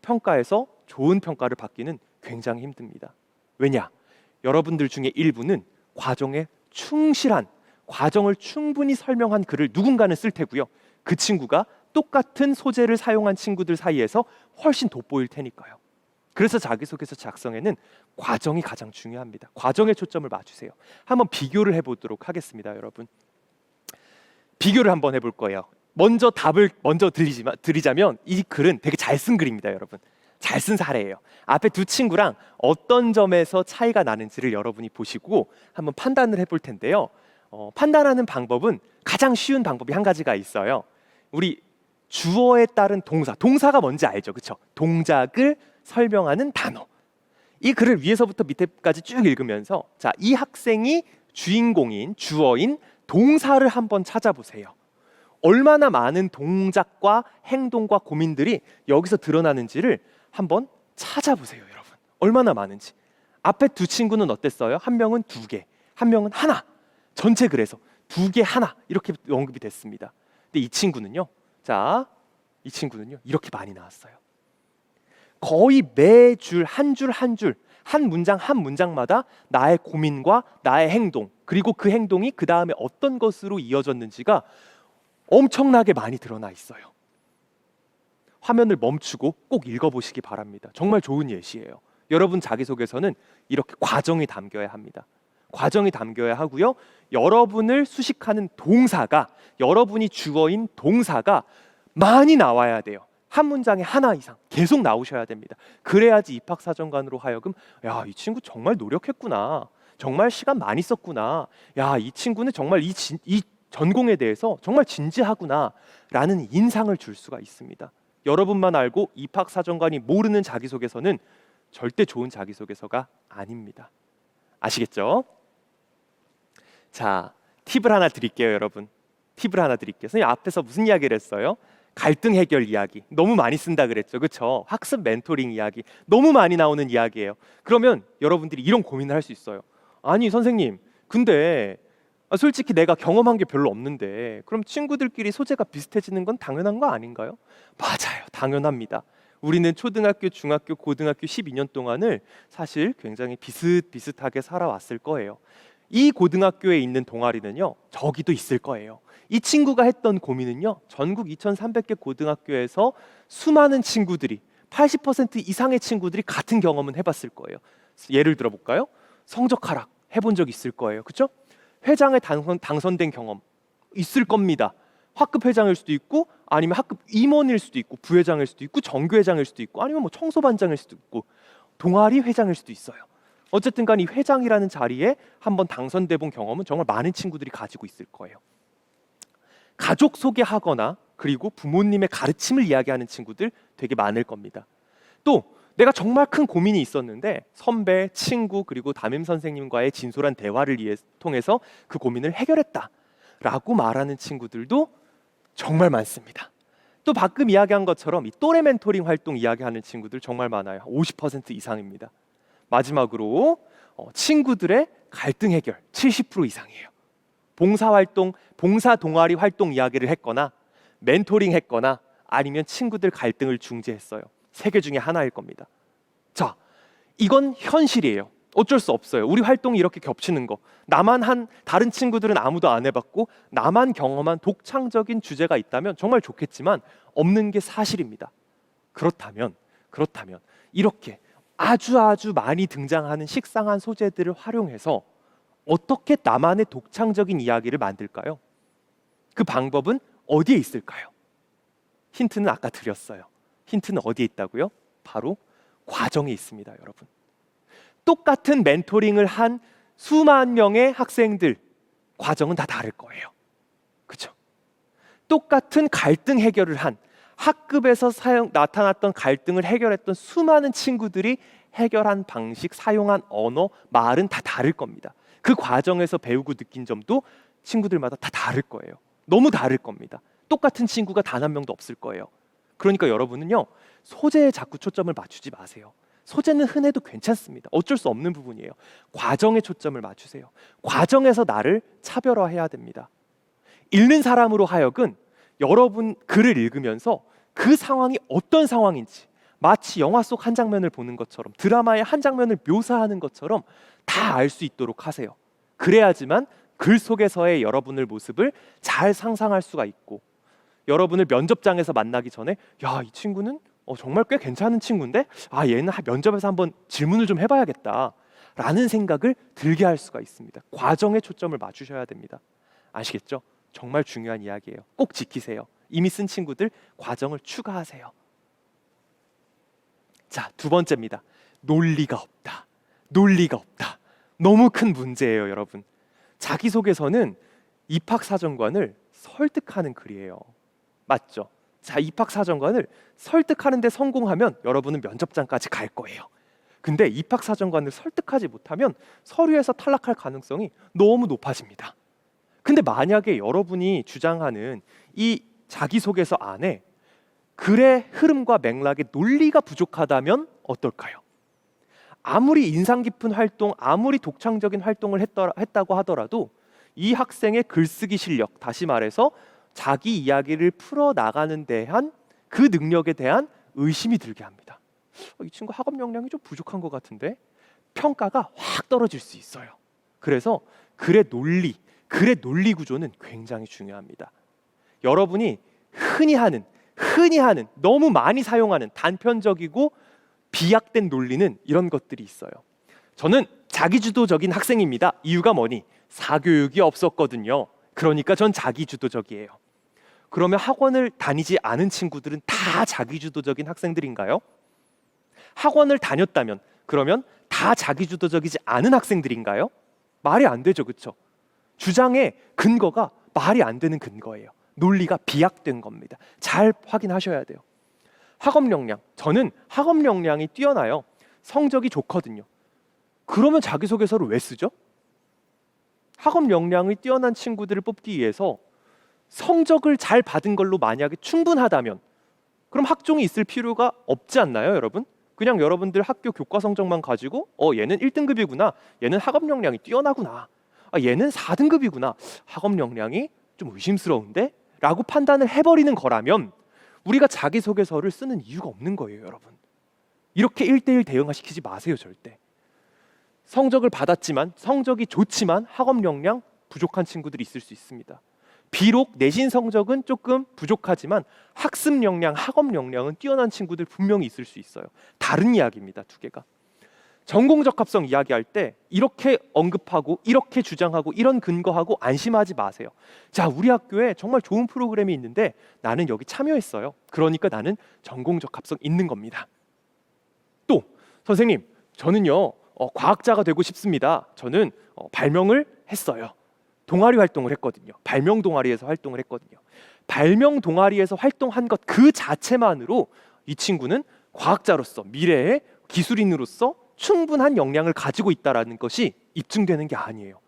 평가에서 좋은 평가를 받기는 굉장히 힘듭니다. 왜냐? 여러분들 중에 일부는 과정에 충실한, 과정을 충분히 설명한 글을 누군가는 쓸 테고요. 그 친구가 똑같은 소재를 사용한 친구들 사이에서 훨씬 돋보일 테니까요. 그래서 자기소개서 작성에는 과정이 가장 중요합니다. 과정에 초점을 맞추세요. 한번 비교를 해보도록 하겠습니다, 여러분. 비교를 한번 해볼 거예요. 먼저 답을 드리자면 이 글은 되게 잘 쓴 글입니다, 여러분. 잘 쓴 사례예요. 앞에 두 친구랑 어떤 점에서 차이가 나는지를 여러분이 보시고 한번 판단을 해볼 텐데요. 판단하는 방법은 가장 쉬운 방법이 한 가지가 있어요. 우리 주어에 따른 동사가 뭔지 알죠, 그렇죠? 동작을 설명하는 단어. 이 글을 위에서부터 밑에까지 쭉 읽으면서 자, 이 학생이 주인공인 주어인 동사를 한번 찾아보세요. 얼마나 많은 동작과 행동과 고민들이 여기서 드러나는지를 한번 찾아보세요, 여러분. 얼마나 많은지. 앞에 두 친구는 어땠어요? 한 명은 2개, 한 명은 하나. 전체 글에서 2개, 하나 이렇게 언급이 됐습니다. 근데 이 친구는요, 이 친구는요 이렇게 많이 나왔어요. 거의 매줄 한 줄 한 줄, 한 문장 한 문장마다 나의 고민과 나의 행동, 그리고 그 행동이 그 다음에 어떤 것으로 이어졌는지가 엄청나게 많이 드러나 있어요. 화면을 멈추고 꼭 읽어보시기 바랍니다. 정말 좋은 예시예요. 여러분 자기소개서는 이렇게 과정이 담겨야 합니다. 과정이 담겨야 하고요. 여러분을 수식하는 동사가, 여러분이 주어인 동사가 많이 나와야 돼요. 한 문장에 하나 이상 계속 나오셔야 됩니다. 그래야지 입학사정관으로 하여금 야, 이 친구 정말 노력했구나, 정말 시간 많이 썼구나, 야, 이 친구는 정말 이 전공에 대해서 정말 진지하구나 라는 인상을 줄 수가 있습니다. 여러분만 알고 입학사정관이 모르는 자기소개서는 절대 좋은 자기소개서가 아닙니다. 아시겠죠? 자, 팁을 하나 드릴게요, 여러분. 팁을 하나 드릴게요. 선생님 앞에서 무슨 이야기를 했어요? 갈등 해결 이야기 너무 많이 쓴다 그랬죠, 그렇죠? 학습 멘토링 이야기 너무 많이 나오는 이야기예요. 그러면 여러분들이 이런 고민을 할 수 있어요. 아니 선생님, 근데 솔직히 내가 경험한 게 별로 없는데 그럼 친구들끼리 소재가 비슷해지는 건 당연한 거 아닌가요? 맞아요, 당연합니다. 우리는 초등학교, 중학교, 고등학교 12년 동안을 사실 굉장히 비슷비슷하게 살아왔을 거예요. 이 고등학교에 있는 동아리는요, 저기도 있을 거예요. 이 친구가 했던 고민은요, 전국 2300개 고등학교에서 수많은 친구들이 80% 이상의 친구들이 같은 경험은 해봤을 거예요. 예를 들어볼까요? 성적 하락 해본 적 있을 거예요, 그렇죠? 회장에 당선된 경험 있을 겁니다. 학급 회장일 수도 있고, 아니면 학급 임원일 수도 있고, 부회장일 수도 있고, 정교회장일 수도 있고, 아니면 뭐 청소반장일 수도 있고, 동아리 회장일 수도 있어요. 어쨌든 간 이 회장이라는 자리에 한번 당선돼 본 경험은 정말 많은 친구들이 가지고 있을 거예요. 가족 소개하거나 그리고 부모님의 가르침을 이야기하는 친구들 되게 많을 겁니다. 또 내가 정말 큰 고민이 있었는데 선배, 친구 그리고 담임 선생님과의 진솔한 대화를 통해서 그 고민을 해결했다라고 말하는 친구들도 정말 많습니다. 또 방금 이야기한 것처럼 이 또래 멘토링 활동 이야기하는 친구들 정말 많아요. 50% 이상입니다. 마지막으로 친구들의 갈등 해결 70% 이상이에요. 봉사활동, 봉사 동아리 활동 이야기를 했거나 멘토링 했거나 아니면 친구들 갈등을 중재했어요. 3개 중에 하나일 겁니다. 자, 이건 현실이에요. 어쩔 수 없어요. 우리 활동이 이렇게 겹치는 거, 나만 한, 다른 친구들은 아무도 안 해봤고 나만 경험한 독창적인 주제가 있다면 정말 좋겠지만 없는 게 사실입니다. 그렇다면 이렇게 아주 많이 등장하는 식상한 소재들을 활용해서 어떻게 나만의 독창적인 이야기를 만들까요? 그 방법은 어디에 있을까요? 힌트는 아까 드렸어요. 힌트는 어디에 있다고요? 바로 과정에 있습니다, 여러분. 똑같은 멘토링을 한 수만 명의 학생들, 과정은 다 다를 거예요. 그렇죠? 똑같은 갈등 해결을 한 학급에서 나타났던 갈등을 해결했던 수많은 친구들이 해결한 방식, 사용한 언어, 말은 다 다를 겁니다. 그 과정에서 배우고 느낀 점도 친구들마다 다 다를 거예요. 너무 다를 겁니다. 똑같은 친구가 단 한 명도 없을 거예요. 그러니까 여러분은요, 소재에 자꾸 초점을 맞추지 마세요. 소재는 흔해도 괜찮습니다. 어쩔 수 없는 부분이에요. 과정에 초점을 맞추세요. 과정에서 나를 차별화해야 됩니다. 읽는 사람으로 하여금 여러분 글을 읽으면서 그 상황이 어떤 상황인지 마치 영화 속 한 장면을 보는 것처럼, 드라마의 한 장면을 묘사하는 것처럼 다 알 수 있도록 하세요. 그래야지만 글 속에서의 여러분의 모습을 잘 상상할 수가 있고, 여러분을 면접장에서 만나기 전에 야, 이 친구는 정말 꽤 괜찮은 친구인데 얘는 면접에서 한번 질문을 좀 해봐야겠다 라는 생각을 들게 할 수가 있습니다. 과정에 초점을 맞추셔야 됩니다. 아시겠죠? 정말 중요한 이야기예요. 꼭 지키세요. 이미 쓴 친구들 과정을 추가하세요. 자, 두 번째입니다. 논리가 없다. 논리가 없다. 너무 큰 문제예요, 여러분. 자기소개서는 입학사정관을 설득하는 글이에요. 맞죠? 자, 입학사정관을 설득하는 데 성공하면 여러분은 면접장까지 갈 거예요. 근데 입학사정관을 설득하지 못하면 서류에서 탈락할 가능성이 너무 높아집니다. 근데 만약에 여러분이 주장하는 이 자기소개서 안에 글의 흐름과 맥락의 논리가 부족하다면 어떨까요? 아무리 인상 깊은 활동, 아무리 독창적인 활동을 했다고 하더라도 이 학생의 글쓰기 실력, 다시 말해서 자기 이야기를 풀어나가는 대한 그 능력에 대한 의심이 들게 합니다. 이 친구 학업 역량이 좀 부족한 것 같은데 평가가 확 떨어질 수 있어요. 그래서 글의 논리 구조는 굉장히 중요합니다. 여러분이 흔히 하는 너무 많이 사용하는 단편적이고 비약된 논리는 이런 것들이 있어요. 저는 자기주도적인 학생입니다. 이유가 뭐니? 사교육이 없었거든요. 그러니까 전 자기주도적이에요. 그러면 학원을 다니지 않은 친구들은 다 자기주도적인 학생들인가요? 학원을 다녔다면 그러면 다 자기주도적이지 않은 학생들인가요? 말이 안 되죠, 그렇죠? 주장의 근거가 말이 안 되는 근거예요. 논리가 비약된 겁니다. 잘 확인하셔야 돼요. 학업 역량, 저는 학업 역량이 뛰어나요. 성적이 좋거든요. 그러면 자기소개서를 왜 쓰죠? 학업 역량이 뛰어난 친구들을 뽑기 위해서 성적을 잘 받은 걸로 만약에 충분하다면 그럼 학종이 있을 필요가 없지 않나요, 여러분? 그냥 여러분들 학교 교과 성적만 가지고 얘는 1등급이구나, 얘는 학업 역량이 뛰어나구나, 얘는 4등급이구나, 학업 역량이 좀 의심스러운데? 라고 판단을 해버리는 거라면 우리가 자기소개서를 쓰는 이유가 없는 거예요, 여러분. 이렇게 1대1 대응시키지 마세요, 절대. 성적을 받았지만, 성적이 좋지만 학업 역량 부족한 친구들이 있을 수 있습니다. 비록 내신 성적은 조금 부족하지만 학습 역량, 학업 역량은 뛰어난 친구들 분명히 있을 수 있어요. 다른 이야기입니다, 두 개가. 전공 적합성 이야기할 때 이렇게 언급하고 이렇게 주장하고 이런 근거하고 안심하지 마세요. 자, 우리 학교에 정말 좋은 프로그램이 있는데 나는 여기 참여했어요. 그러니까 나는 전공 적합성 있는 겁니다. 또 선생님, 저는요 과학자가 되고 싶습니다. 저는 발명을 했어요. 동아리 활동을 했거든요. 발명 동아리에서 활동을 했거든요. 발명 동아리에서 활동한 것 그 자체만으로 이 친구는 과학자로서, 미래의 기술인으로서 충분한 역량을 가지고 있다는 것이 입증되는 게 아니에요.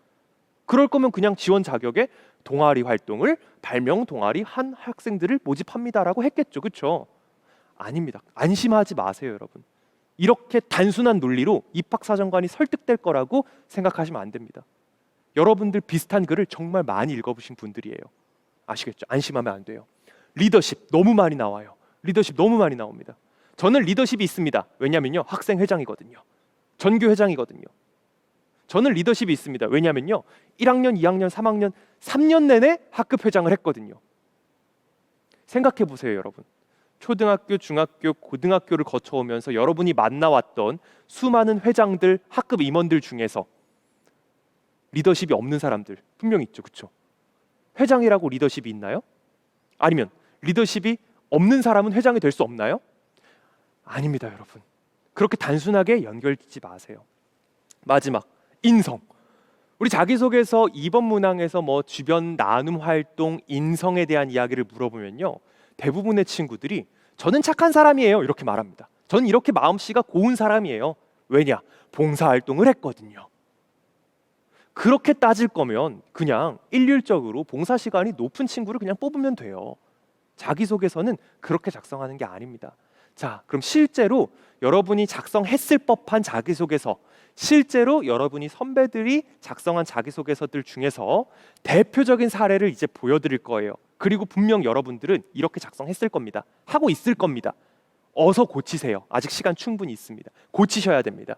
그럴 거면 그냥 지원 자격에 동아리 활동을 발명 동아리 한 학생들을 모집합니다라고 했겠죠, 그렇죠? 아닙니다. 안심하지 마세요, 여러분. 이렇게 단순한 논리로 입학사정관이 설득될 거라고 생각하시면 안 됩니다. 여러분들 비슷한 글을 정말 많이 읽어보신 분들이에요. 아시겠죠? 안심하면 안 돼요. 리더십 너무 많이 나와요. 리더십 너무 많이 나옵니다. 저는 리더십이 있습니다. 왜냐면요, 학생회장이거든요. 전교회장이거든요. 저는 리더십이 있습니다. 왜냐면요, 1학년, 2학년, 3학년 3년 내내 학급회장을 했거든요. 생각해 보세요, 여러분. 초등학교, 중학교, 고등학교를 거쳐오면서 여러분이 만나왔던 수많은 회장들, 학급 임원들 중에서 리더십이 없는 사람들 분명히 있죠, 그렇죠? 회장이라고 리더십이 있나요? 아니면 리더십이 없는 사람은 회장이 될 수 없나요? 아닙니다, 여러분. 그렇게 단순하게 연결짓지 마세요. 마지막, 인성. 우리 자기소개서 2번 문항에서 주변 나눔 활동, 인성에 대한 이야기를 물어보면요, 대부분의 친구들이 저는 착한 사람이에요 이렇게 말합니다. 저는 이렇게 마음씨가 고운 사람이에요. 왜냐? 봉사활동을 했거든요. 그렇게 따질 거면 그냥 일률적으로 봉사 시간이 높은 친구를 그냥 뽑으면 돼요. 자기소개서는 그렇게 작성하는 게 아닙니다. 자, 그럼 실제로 여러분이 작성했을 법한 자기소개서, 실제로 여러분이 선배들이 작성한 자기소개서들 중에서 대표적인 사례를 이제 보여드릴 거예요. 그리고 분명 여러분들은 이렇게 작성했을 겁니다. 하고 있을 겁니다. 어서 고치세요. 아직 시간 충분히 있습니다. 고치셔야 됩니다.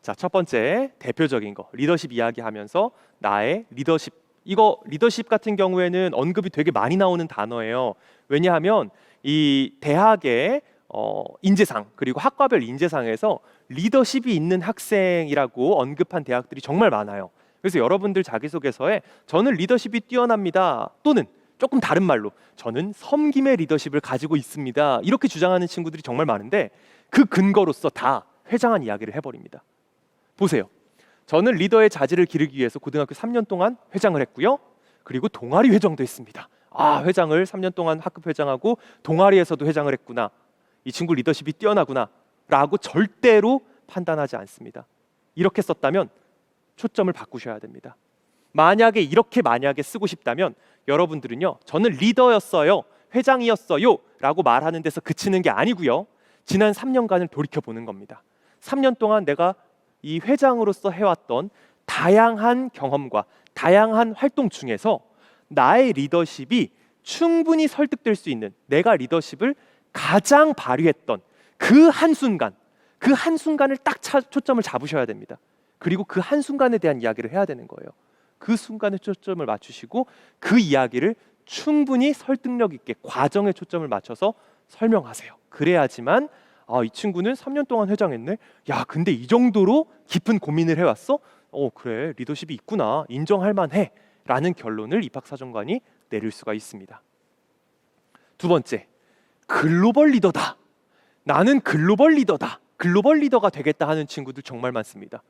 자, 첫 번째 대표적인 거, 리더십 이야기하면서 나의 리더십. 이거 리더십 같은 경우에는 언급이 되게 많이 나오는 단어예요. 왜냐하면 이 대학의 인재상 그리고 학과별 인재상에서 리더십이 있는 학생이라고 언급한 대학들이 정말 많아요. 그래서 여러분들 자기소개서에 저는 리더십이 뛰어납니다, 또는 조금 다른 말로 저는 섬김의 리더십을 가지고 있습니다, 이렇게 주장하는 친구들이 정말 많은데, 그 근거로서 다 회장한 이야기를 해버립니다. 보세요. 저는 리더의 자질을 기르기 위해서 고등학교 3년 동안 회장을 했고요. 그리고 동아리 회장도 했습니다. 아, 회장을 3년 동안 학급 회장하고 동아리에서도 회장을 했구나, 이 친구 리더십이 뛰어나구나 라고 절대로 판단하지 않습니다. 이렇게 썼다면 초점을 바꾸셔야 됩니다. 만약에 이렇게 쓰고 싶다면 여러분들은요, 저는 리더였어요, 회장이었어요 라고 말하는 데서 그치는 게 아니고요, 지난 3년간을 돌이켜보는 겁니다. 3년 동안 내가 이 회장으로서 해왔던 다양한 경험과 다양한 활동 중에서 나의 리더십이 충분히 설득될 수 있는, 내가 리더십을 가장 발휘했던 그 한순간을 딱 초점을 잡으셔야 됩니다. 그리고 그 한순간에 대한 이야기를 해야 되는 거예요. 그 순간에 초점을 맞추시고 그 이야기를 충분히 설득력 있게 과정에 초점을 맞춰서 설명하세요. 그래야지만 이 친구는 3년 동안 회장했네, 야 근데 이 정도로 깊은 고민을 해왔어? 그래, 리더십이 있구나, 인정할 만해 라는 결론을 입학사정관이 내릴 수가 있습니다. 두 번째, 글로벌 리더다, 나는 글로벌 리더다, 글로벌 리더가 되겠다 하는 친구들 정말 많습니다.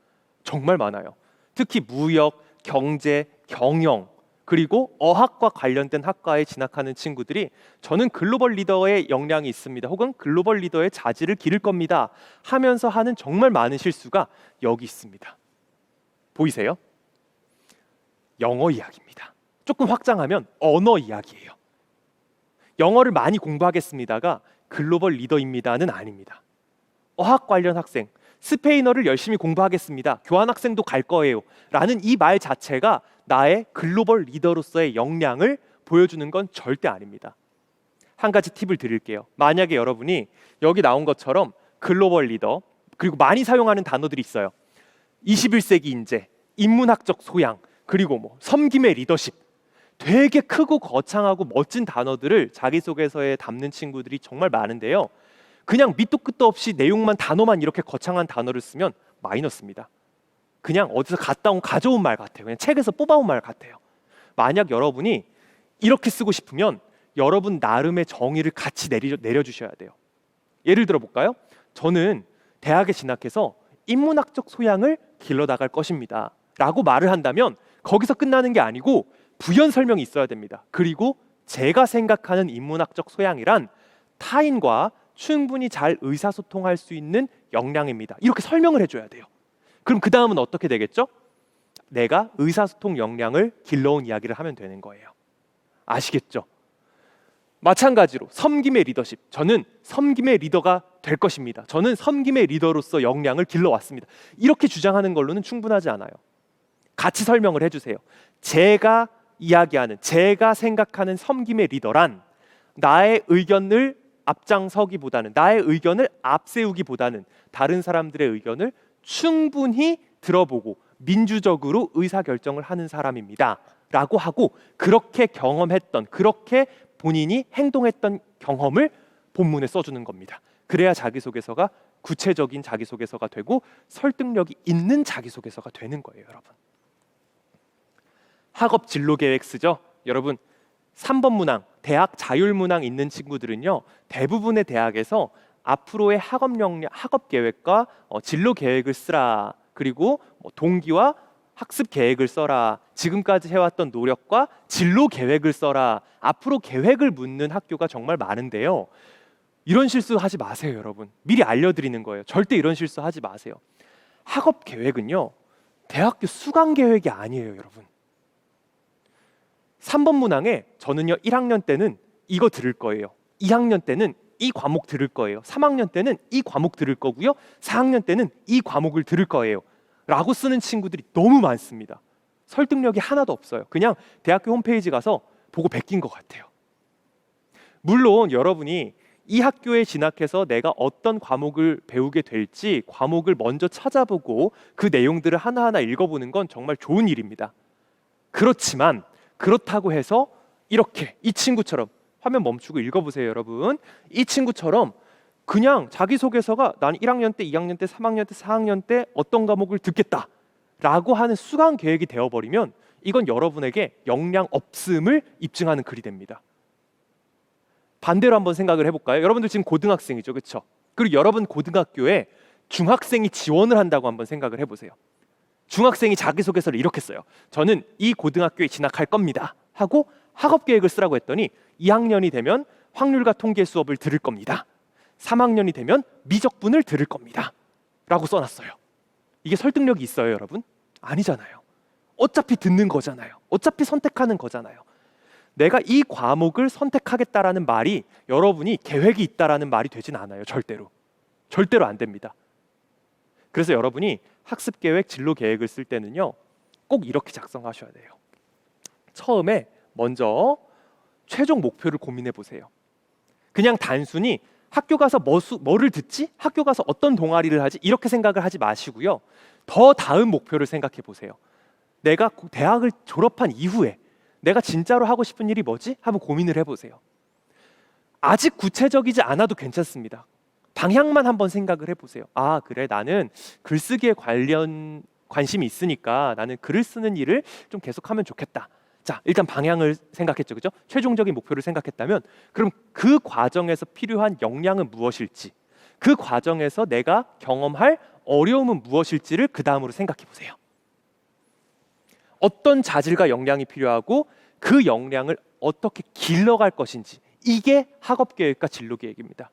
정말 많아요. 특히 무역, 경제, 경영 그리고 어학과 관련된 학과에 진학하는 친구들이 저는 글로벌 리더의 역량이 있습니다, 혹은 글로벌 리더의 자질을 기를 겁니다 하면서 하는 정말 많은 실수가 여기 있습니다. 보이세요? 영어 이야기입니다. 조금 확장하면 언어 이야기예요. 영어를 많이 공부하겠습니다가 글로벌 리더입니다는 아닙니다. 어학 관련 학생, 스페인어를 열심히 공부하겠습니다, 교환학생도 갈 거예요 라는 이 말 자체가 나의 글로벌 리더로서의 역량을 보여주는 건 절대 아닙니다. 한 가지 팁을 드릴게요. 만약에 여러분이 여기 나온 것처럼 글로벌 리더, 그리고 많이 사용하는 단어들이 있어요. 21세기 인재, 인문학적 소양, 그리고 섬김의 리더십, 되게 크고 거창하고 멋진 단어들을 자기소개서에 담는 친구들이 정말 많은데요, 그냥 밑도 끝도 없이 내용만, 단어만 이렇게 거창한 단어를 쓰면 마이너스입니다. 그냥 어디서 가져온 말 같아요. 그냥 책에서 뽑아온 말 같아요. 만약 여러분이 이렇게 쓰고 싶으면 여러분 나름의 정의를 같이 내려주셔야 돼요. 예를 들어 볼까요? 저는 대학에 진학해서 인문학적 소양을 길러나갈 것입니다 라고 말을 한다면 거기서 끝나는 게 아니고 부연 설명이 있어야 됩니다. 그리고 제가 생각하는 인문학적 소양이란 타인과 충분히 잘 의사소통할 수 있는 역량입니다, 이렇게 설명을 해줘야 돼요. 그럼 그 다음은 어떻게 되겠죠? 내가 의사소통 역량을 길러온 이야기를 하면 되는 거예요. 아시겠죠? 마찬가지로 섬김의 리더십, 저는 섬김의 리더가 될 것입니다, 저는 섬김의 리더로서 역량을 길러왔습니다, 이렇게 주장하는 걸로는 충분하지 않아요. 같이 설명을 해주세요. 제가 이야기하는, 제가 생각하는 섬김의 리더란 나의 의견을 앞장서기보다는, 나의 의견을 앞세우기보다는 다른 사람들의 의견을 충분히 들어보고 민주적으로 의사결정을 하는 사람입니다 라고 하고, 그렇게 경험했던, 그렇게 본인이 행동했던 경험을 본문에 써주는 겁니다. 그래야 자기소개서가 구체적인 자기소개서가 되고 설득력이 있는 자기소개서가 되는 거예요. 여러분, 학업 진로 계획 쓰죠? 여러분 3번 문항, 대학 자율문항 있는 친구들은요, 대부분의 대학에서 앞으로의 학업 계획과 진로 계획을 쓰라, 그리고 동기와 학습 계획을 써라, 지금까지 해왔던 노력과 진로 계획을 써라, 앞으로 계획을 묻는 학교가 정말 많은데요, 이런 실수 하지 마세요. 여러분, 미리 알려드리는 거예요. 절대 이런 실수 하지 마세요. 학업 계획은요, 대학교 수강 계획이 아니에요. 여러분, 3번 문항에 저는요 1학년 때는 이거 들을 거예요, 2학년 때는 이 과목 들을 거예요, 3학년 때는 이 과목 들을 거고요, 4학년 때는 이 과목을 들을 거예요 라고 쓰는 친구들이 너무 많습니다. 설득력이 하나도 없어요. 그냥 대학교 홈페이지 가서 보고 베낀 것 같아요. 물론 여러분이 이 학교에 진학해서 내가 어떤 과목을 배우게 될지 과목을 먼저 찾아보고 그 내용들을 하나하나 읽어보는 건 정말 좋은 일입니다. 그렇지만 그렇다고 해서 이렇게 이 친구처럼 화면 멈추고 읽어보세요, 여러분. 이 친구처럼 그냥 자기소개서가 나는 1학년 때, 2학년 때, 3학년 때, 4학년 때 어떤 과목을 듣겠다 라고 하는 수강 계획이 되어버리면 이건 여러분에게 역량 없음을 입증하는 글이 됩니다. 반대로 한번 생각을 해볼까요? 여러분들 지금 고등학생이죠, 그렇죠? 그리고 여러분 고등학교에 중학생이 지원을 한다고 한번 생각을 해보세요. 중학생이 자기소개서를 이렇게 써요. 저는 이 고등학교에 진학할 겁니다 하고 학업 계획을 쓰라고 했더니 2학년이 되면 확률과 통계 수업을 들을 겁니다. 3학년이 되면 미적분을 들을 겁니다 라고 써놨어요. 이게 설득력이 있어요, 여러분? 아니잖아요. 어차피 듣는 거잖아요. 어차피 선택하는 거잖아요. 내가 이 과목을 선택하겠다라는 말이 여러분이 계획이 있다라는 말이 되진 않아요. 절대로 안 됩니다. 그래서 여러분이 학습 계획, 진로 계획을 쓸 때는요, 꼭 이렇게 작성하셔야 돼요. 처음에 먼저 최종 목표를 고민해 보세요. 그냥 단순히 학교 가서 뭐를 듣지? 학교 가서 어떤 동아리를 하지? 이렇게 생각을 하지 마시고요. 더 다음 목표를 생각해 보세요. 내가 대학을 졸업한 이후에 내가 진짜로 하고 싶은 일이 뭐지? 한번 고민을 해보세요. 아직 구체적이지 않아도 괜찮습니다. 방향만 한번 생각을 해보세요. 아, 그래, 나는 글쓰기에 관심이 있으니까 나는 글을 쓰는 일을 좀 계속하면 좋겠다. 자, 일단 방향을 생각했죠, 그죠? 최종적인 목표를 생각했다면 그럼 그 과정에서 필요한 역량은 무엇일지, 그 과정에서 내가 경험할 어려움은 무엇일지를 그 다음으로 생각해 보세요. 어떤 자질과 역량이 필요하고 그 역량을 어떻게 길러갈 것인지, 이게 학업계획과 진로계획입니다.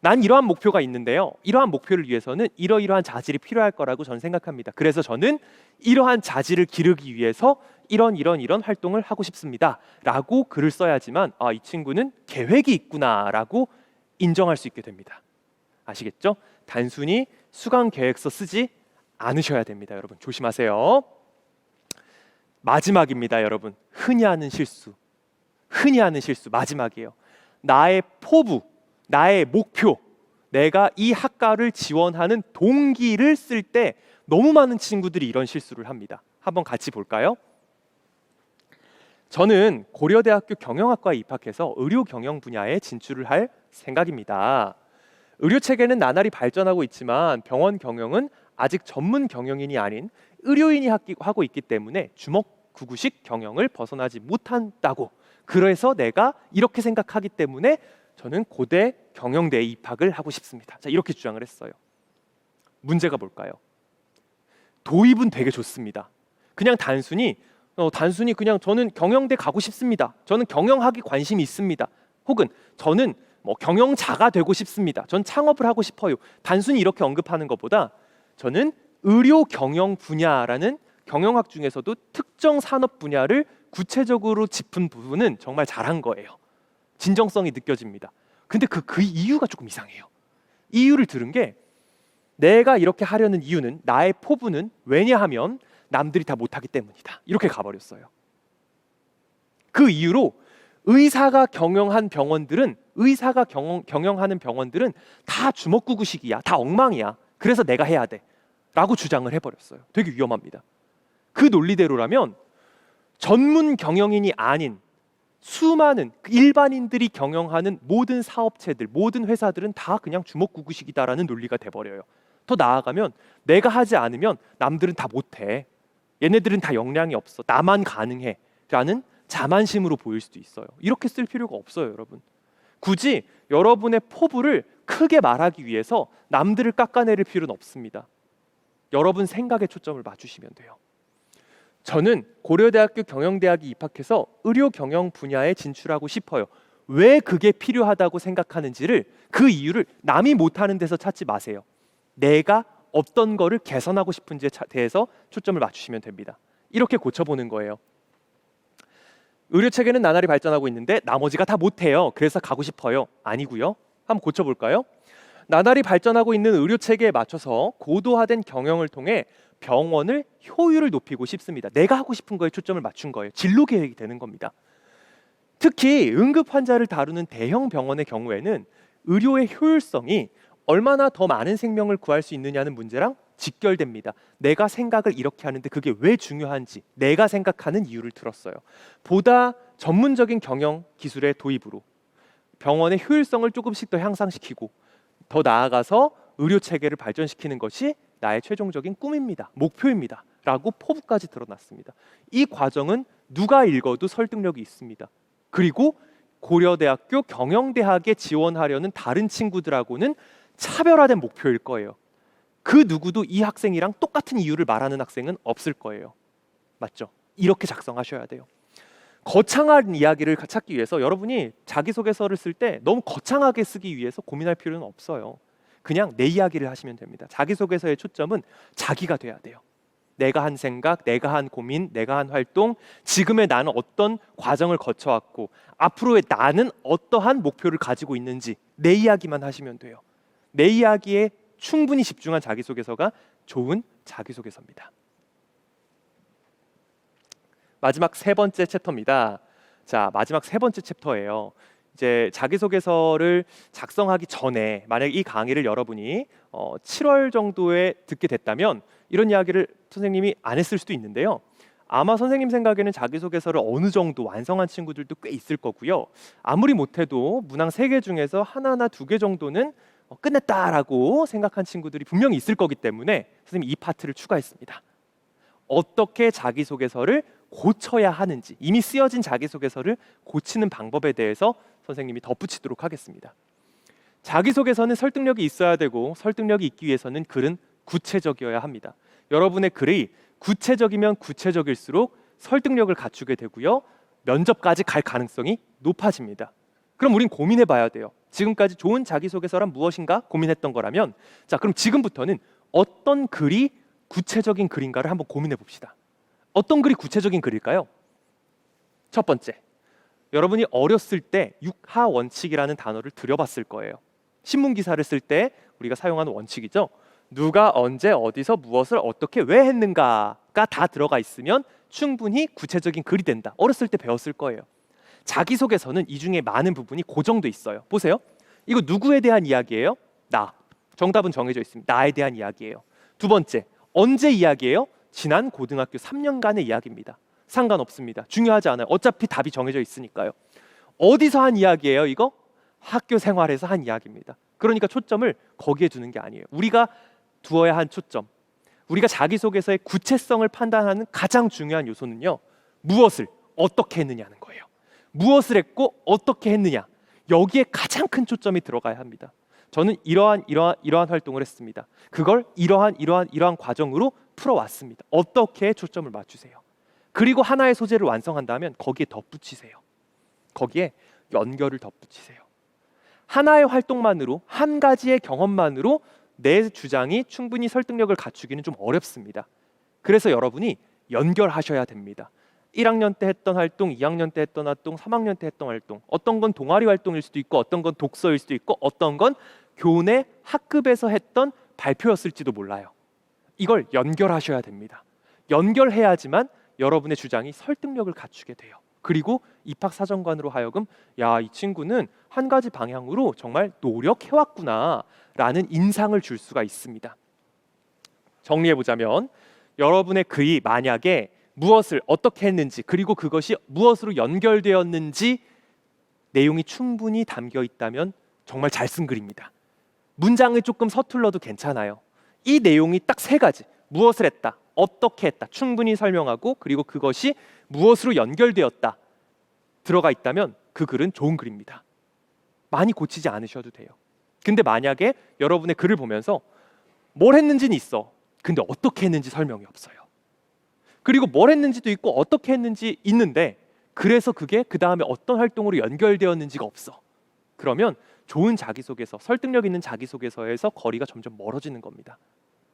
난 이러한 목표가 있는데요, 이러한 목표를 위해서는 이러이러한 자질이 필요할 거라고 저는 생각합니다. 그래서 저는 이러한 자질을 기르기 위해서 이런 활동을 하고 싶습니다 라고 글을 써야지만 아, 이 친구는 계획이 있구나 라고 인정할 수 있게 됩니다. 아시겠죠? 단순히 수강 계획서 쓰지 않으셔야 됩니다. 여러분 조심하세요. 마지막입니다. 여러분, 흔히 하는 실수 마지막이에요. 나의 포부, 나의 목표, 내가 이 학과를 지원하는 동기를 쓸 때 너무 많은 친구들이 이런 실수를 합니다. 한번 같이 볼까요? 저는 고려대학교 경영학과에 입학해서 의료 경영 분야에 진출을 할 생각입니다. 의료 체계는 나날이 발전하고 있지만 병원 경영은 아직 전문 경영인이 아닌 의료인이 하고 있기 때문에 주먹구구식 경영을 벗어나지 못한다고, 그래서 내가 이렇게 생각하기 때문에 저는 고대 경영대에 입학을 하고 싶습니다. 자, 이렇게 주장을 했어요. 문제가 뭘까요? 도입은 되게 좋습니다. 그냥 단순히 그냥 저는 경영대 가고 싶습니다. 저는 경영학에 관심이 있습니다. 혹은 저는 경영자가 되고 싶습니다. 전 창업을 하고 싶어요. 단순히 이렇게 언급하는 것보다 저는 의료 경영 분야라는 경영학 중에서도 특정 산업 분야를 구체적으로 짚은 부분은 정말 잘한 거예요. 진정성이 느껴집니다. 근데 그 이유가 조금 이상해요. 이유를 들은 게, 내가 이렇게 하려는 이유는, 나의 포부는 왜냐하면 남들이 다 못하기 때문이다. 이렇게 가버렸어요. 그 이유로 의사가 경영하는 병원들은 다 주먹구구식이야, 다 엉망이야. 그래서 내가 해야 돼 라고 주장을 해버렸어요. 되게 위험합니다. 그 논리대로라면 전문 경영인이 아닌 수많은 일반인들이 경영하는 모든 사업체들, 모든 회사들은 다 그냥 주먹구구식이다라는 논리가 돼버려요. 더 나아가면 내가 하지 않으면 남들은 다 못해, 얘네들은 다 역량이 없어, 나만 가능해 라는 자만심으로 보일 수도 있어요. 이렇게 쓸 필요가 없어요, 여러분. 굳이 여러분의 포부를 크게 말하기 위해서 남들을 깎아내릴 필요는 없습니다. 여러분 생각에 초점을 맞추시면 돼요. 저는 고려대학교 경영대학에 입학해서 의료 경영 분야에 진출하고 싶어요. 왜 그게 필요하다고 생각하는지를, 그 이유를 남이 못하는 데서 찾지 마세요. 내가 어떤 거를 개선하고 싶은지에 대해서 초점을 맞추시면 됩니다. 이렇게 고쳐보는 거예요. 의료 체계는 나날이 발전하고 있는데 나머지가 다 못해요. 그래서 가고 싶어요. 아니고요. 한번 고쳐볼까요? 나날이 발전하고 있는 의료 체계에 맞춰서 고도화된 경영을 통해 병원을 효율을 높이고 싶습니다. 내가 하고 싶은 거에 초점을 맞춘 거예요. 진로 계획이 되는 겁니다. 특히 응급 환자를 다루는 대형 병원의 경우에는 의료의 효율성이 얼마나 더 많은 생명을 구할 수 있느냐는 문제랑 직결됩니다. 내가 생각을 이렇게 하는데 그게 왜 중요한지 내가 생각하는 이유를 들었어요. 보다 전문적인 경영 기술의 도입으로 병원의 효율성을 조금씩 더 향상시키고 더 나아가서 의료 체계를 발전시키는 것이 나의 최종적인 꿈입니다. 목표입니다. 라고 포부까지 드러났습니다. 이 과정은 누가 읽어도 설득력이 있습니다. 그리고 고려대학교 경영대학에 지원하려는 다른 친구들하고는 차별화된 목표일 거예요. 그 누구도 이 학생이랑 똑같은 이유를 말하는 학생은 없을 거예요. 맞죠? 이렇게 작성하셔야 돼요. 거창한 이야기를 찾기 위해서 여러분이 자기소개서를 쓸 때 너무 거창하게 쓰기 위해서 고민할 필요는 없어요. 그냥 내 이야기를 하시면 됩니다. 자기소개서의 초점은 자기가 돼야 돼요. 내가 한 생각, 내가 한 고민, 내가 한 활동, 지금의 나는 어떤 과정을 거쳐왔고 앞으로의 나는 어떠한 목표를 가지고 있는지 내 이야기만 하시면 돼요. 내 이야기에 충분히 집중한 자기소개서가 좋은 자기소개서입니다. 마지막 세 번째 챕터입니다. 자, 마지막 세 번째 챕터예요. 이제 자기소개서를 작성하기 전에 만약 이 강의를 여러분이 7월 정도에 듣게 됐다면 이런 이야기를 선생님이 안 했을 수도 있는데요. 아마 선생님 생각에는 자기소개서를 어느 정도 완성한 친구들도 꽤 있을 거고요. 아무리 못해도 문항 3개 중에서 하나나 2개 정도는 끝냈다라고 생각한 친구들이 분명히 있을 거기 때문에 선생님이 이 파트를 추가했습니다. 어떻게 자기소개서를 고쳐야 하는지, 이미 쓰여진 자기소개서를 고치는 방법에 대해서 선생님이 덧붙이도록 하겠습니다. 자기소개서는 설득력이 있어야 되고 설득력이 있기 위해서는 글은 구체적이어야 합니다. 여러분의 글이 구체적이면 구체적일수록 설득력을 갖추게 되고요. 면접까지 갈 가능성이 높아집니다. 그럼 우린 고민해 봐야 돼요. 지금까지 좋은 자기소개서란 무엇인가 고민했던 거라면 자, 그럼 지금부터는 어떤 글이 구체적인 글인가를 한번 고민해 봅시다. 어떤 글이 구체적인 글일까요? 첫 번째, 여러분이 어렸을 때 육하 원칙이라는 단어를 들여봤을 거예요. 신문 기사를 쓸 때 우리가 사용하는 원칙이죠. 누가 언제 어디서 무엇을 어떻게 왜 했는가가 다 들어가 있으면 충분히 구체적인 글이 된다. 어렸을 때 배웠을 거예요. 자기소개서는 이 중에 많은 부분이 고정돼 있어요. 보세요. 이거 누구에 대한 이야기예요? 나. 정답은 정해져 있습니다. 나에 대한 이야기예요. 두 번째, 언제 이야기예요? 지난 고등학교 3년간의 이야기입니다. 상관없습니다. 중요하지 않아요. 어차피 답이 정해져 있으니까요. 어디서 한 이야기예요? 이거? 학교 생활에서 한 이야기입니다. 그러니까 초점을 거기에 두는 게 아니에요. 우리가 두어야 한 초점, 우리가 자기소개서의 구체성을 판단하는 가장 중요한 요소는요, 무엇을 어떻게 했느냐는 거예요. 무엇을 했고 어떻게 했느냐, 여기에 가장 큰 초점이 들어가야 합니다. 저는 이러한 활동을 했습니다. 그걸 이러한 과정으로 풀어왔습니다. 어떻게 초점을 맞추세요. 그리고 하나의 소재를 완성한다면 거기에 덧붙이세요. 거기에 연결을 덧붙이세요. 하나의 활동만으로, 한 가지의 경험만으로 내 주장이 충분히 설득력을 갖추기는 좀 어렵습니다. 그래서 여러분이 연결하셔야 됩니다. 1학년 때 했던 활동, 2학년 때 했던 활동, 3학년 때 했던 활동, 어떤 건 동아리 활동일 수도 있고 어떤 건 독서일 수도 있고 어떤 건 교내 학급에서 했던 발표였을지도 몰라요. 이걸 연결하셔야 됩니다. 연결해야지만 여러분의 주장이 설득력을 갖추게 돼요. 그리고 입학사정관으로 하여금 야, 이 친구는 한 가지 방향으로 정말 노력해왔구나 라는 인상을 줄 수가 있습니다. 정리해보자면 여러분의 글이 만약에 무엇을 어떻게 했는지 그리고 그것이 무엇으로 연결되었는지 내용이 충분히 담겨 있다면 정말 잘 쓴 글입니다. 문장이 조금 서툴러도 괜찮아요. 이 내용이 딱 3가지, 무엇을 했다, 어떻게 했다, 충분히 설명하고 그리고 그것이 무엇으로 연결되었다 들어가 있다면 그 글은 좋은 글입니다. 많이 고치지 않으셔도 돼요. 근데 만약에 여러분의 글을 보면서 뭘 했는지는 있어, 근데 어떻게 했는지 설명이 없어요. 그리고 뭘 했는지도 있고 어떻게 했는지 있는데 그래서 그게 그 다음에 어떤 활동으로 연결되었는지가 없어. 그러면 좋은 자기소개서, 설득력 있는 자기소개서에서 거리가 점점 멀어지는 겁니다.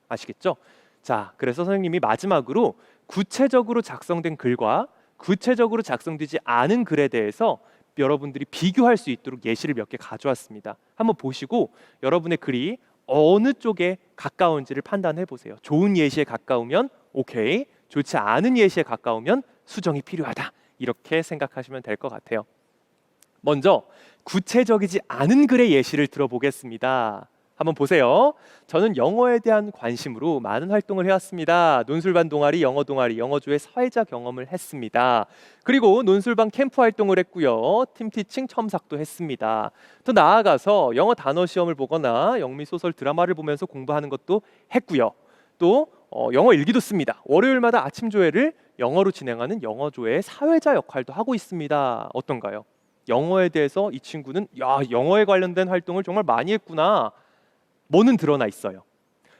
아시겠죠? 자, 그래서 선생님이 마지막으로 구체적으로 작성된 글과 구체적으로 작성되지 않은 글에 대해서 여러분들이 비교할 수 있도록 예시를 몇 개 가져왔습니다. 한번 보시고 여러분의 글이 어느 쪽에 가까운지를 판단해 보세요. 좋은 예시에 가까우면 오케이, 좋지 않은 예시에 가까우면 수정이 필요하다. 이렇게 생각하시면 될 것 같아요. 먼저 구체적이지 않은 글의 예시를 들어보겠습니다. 한번 보세요. 저는 영어에 대한 관심으로 많은 활동을 해왔습니다. 논술반 동아리, 영어 동아리, 영어조의 사회자 경험을 했습니다. 그리고 논술반 캠프 활동을 했고요. 팀티칭 첨삭도 했습니다. 더 나아가서 영어 단어 시험을 보거나 영미 소설 드라마를 보면서 공부하는 것도 했고요. 또 영어 일기도 씁니다. 월요일마다 아침 조회를 영어로 진행하는 영어조의 사회자 역할도 하고 있습니다. 어떤가요? 영어에 대해서 이 친구는 영어에 관련된 활동을 정말 많이 했구나. 뭐는 드러나 있어요.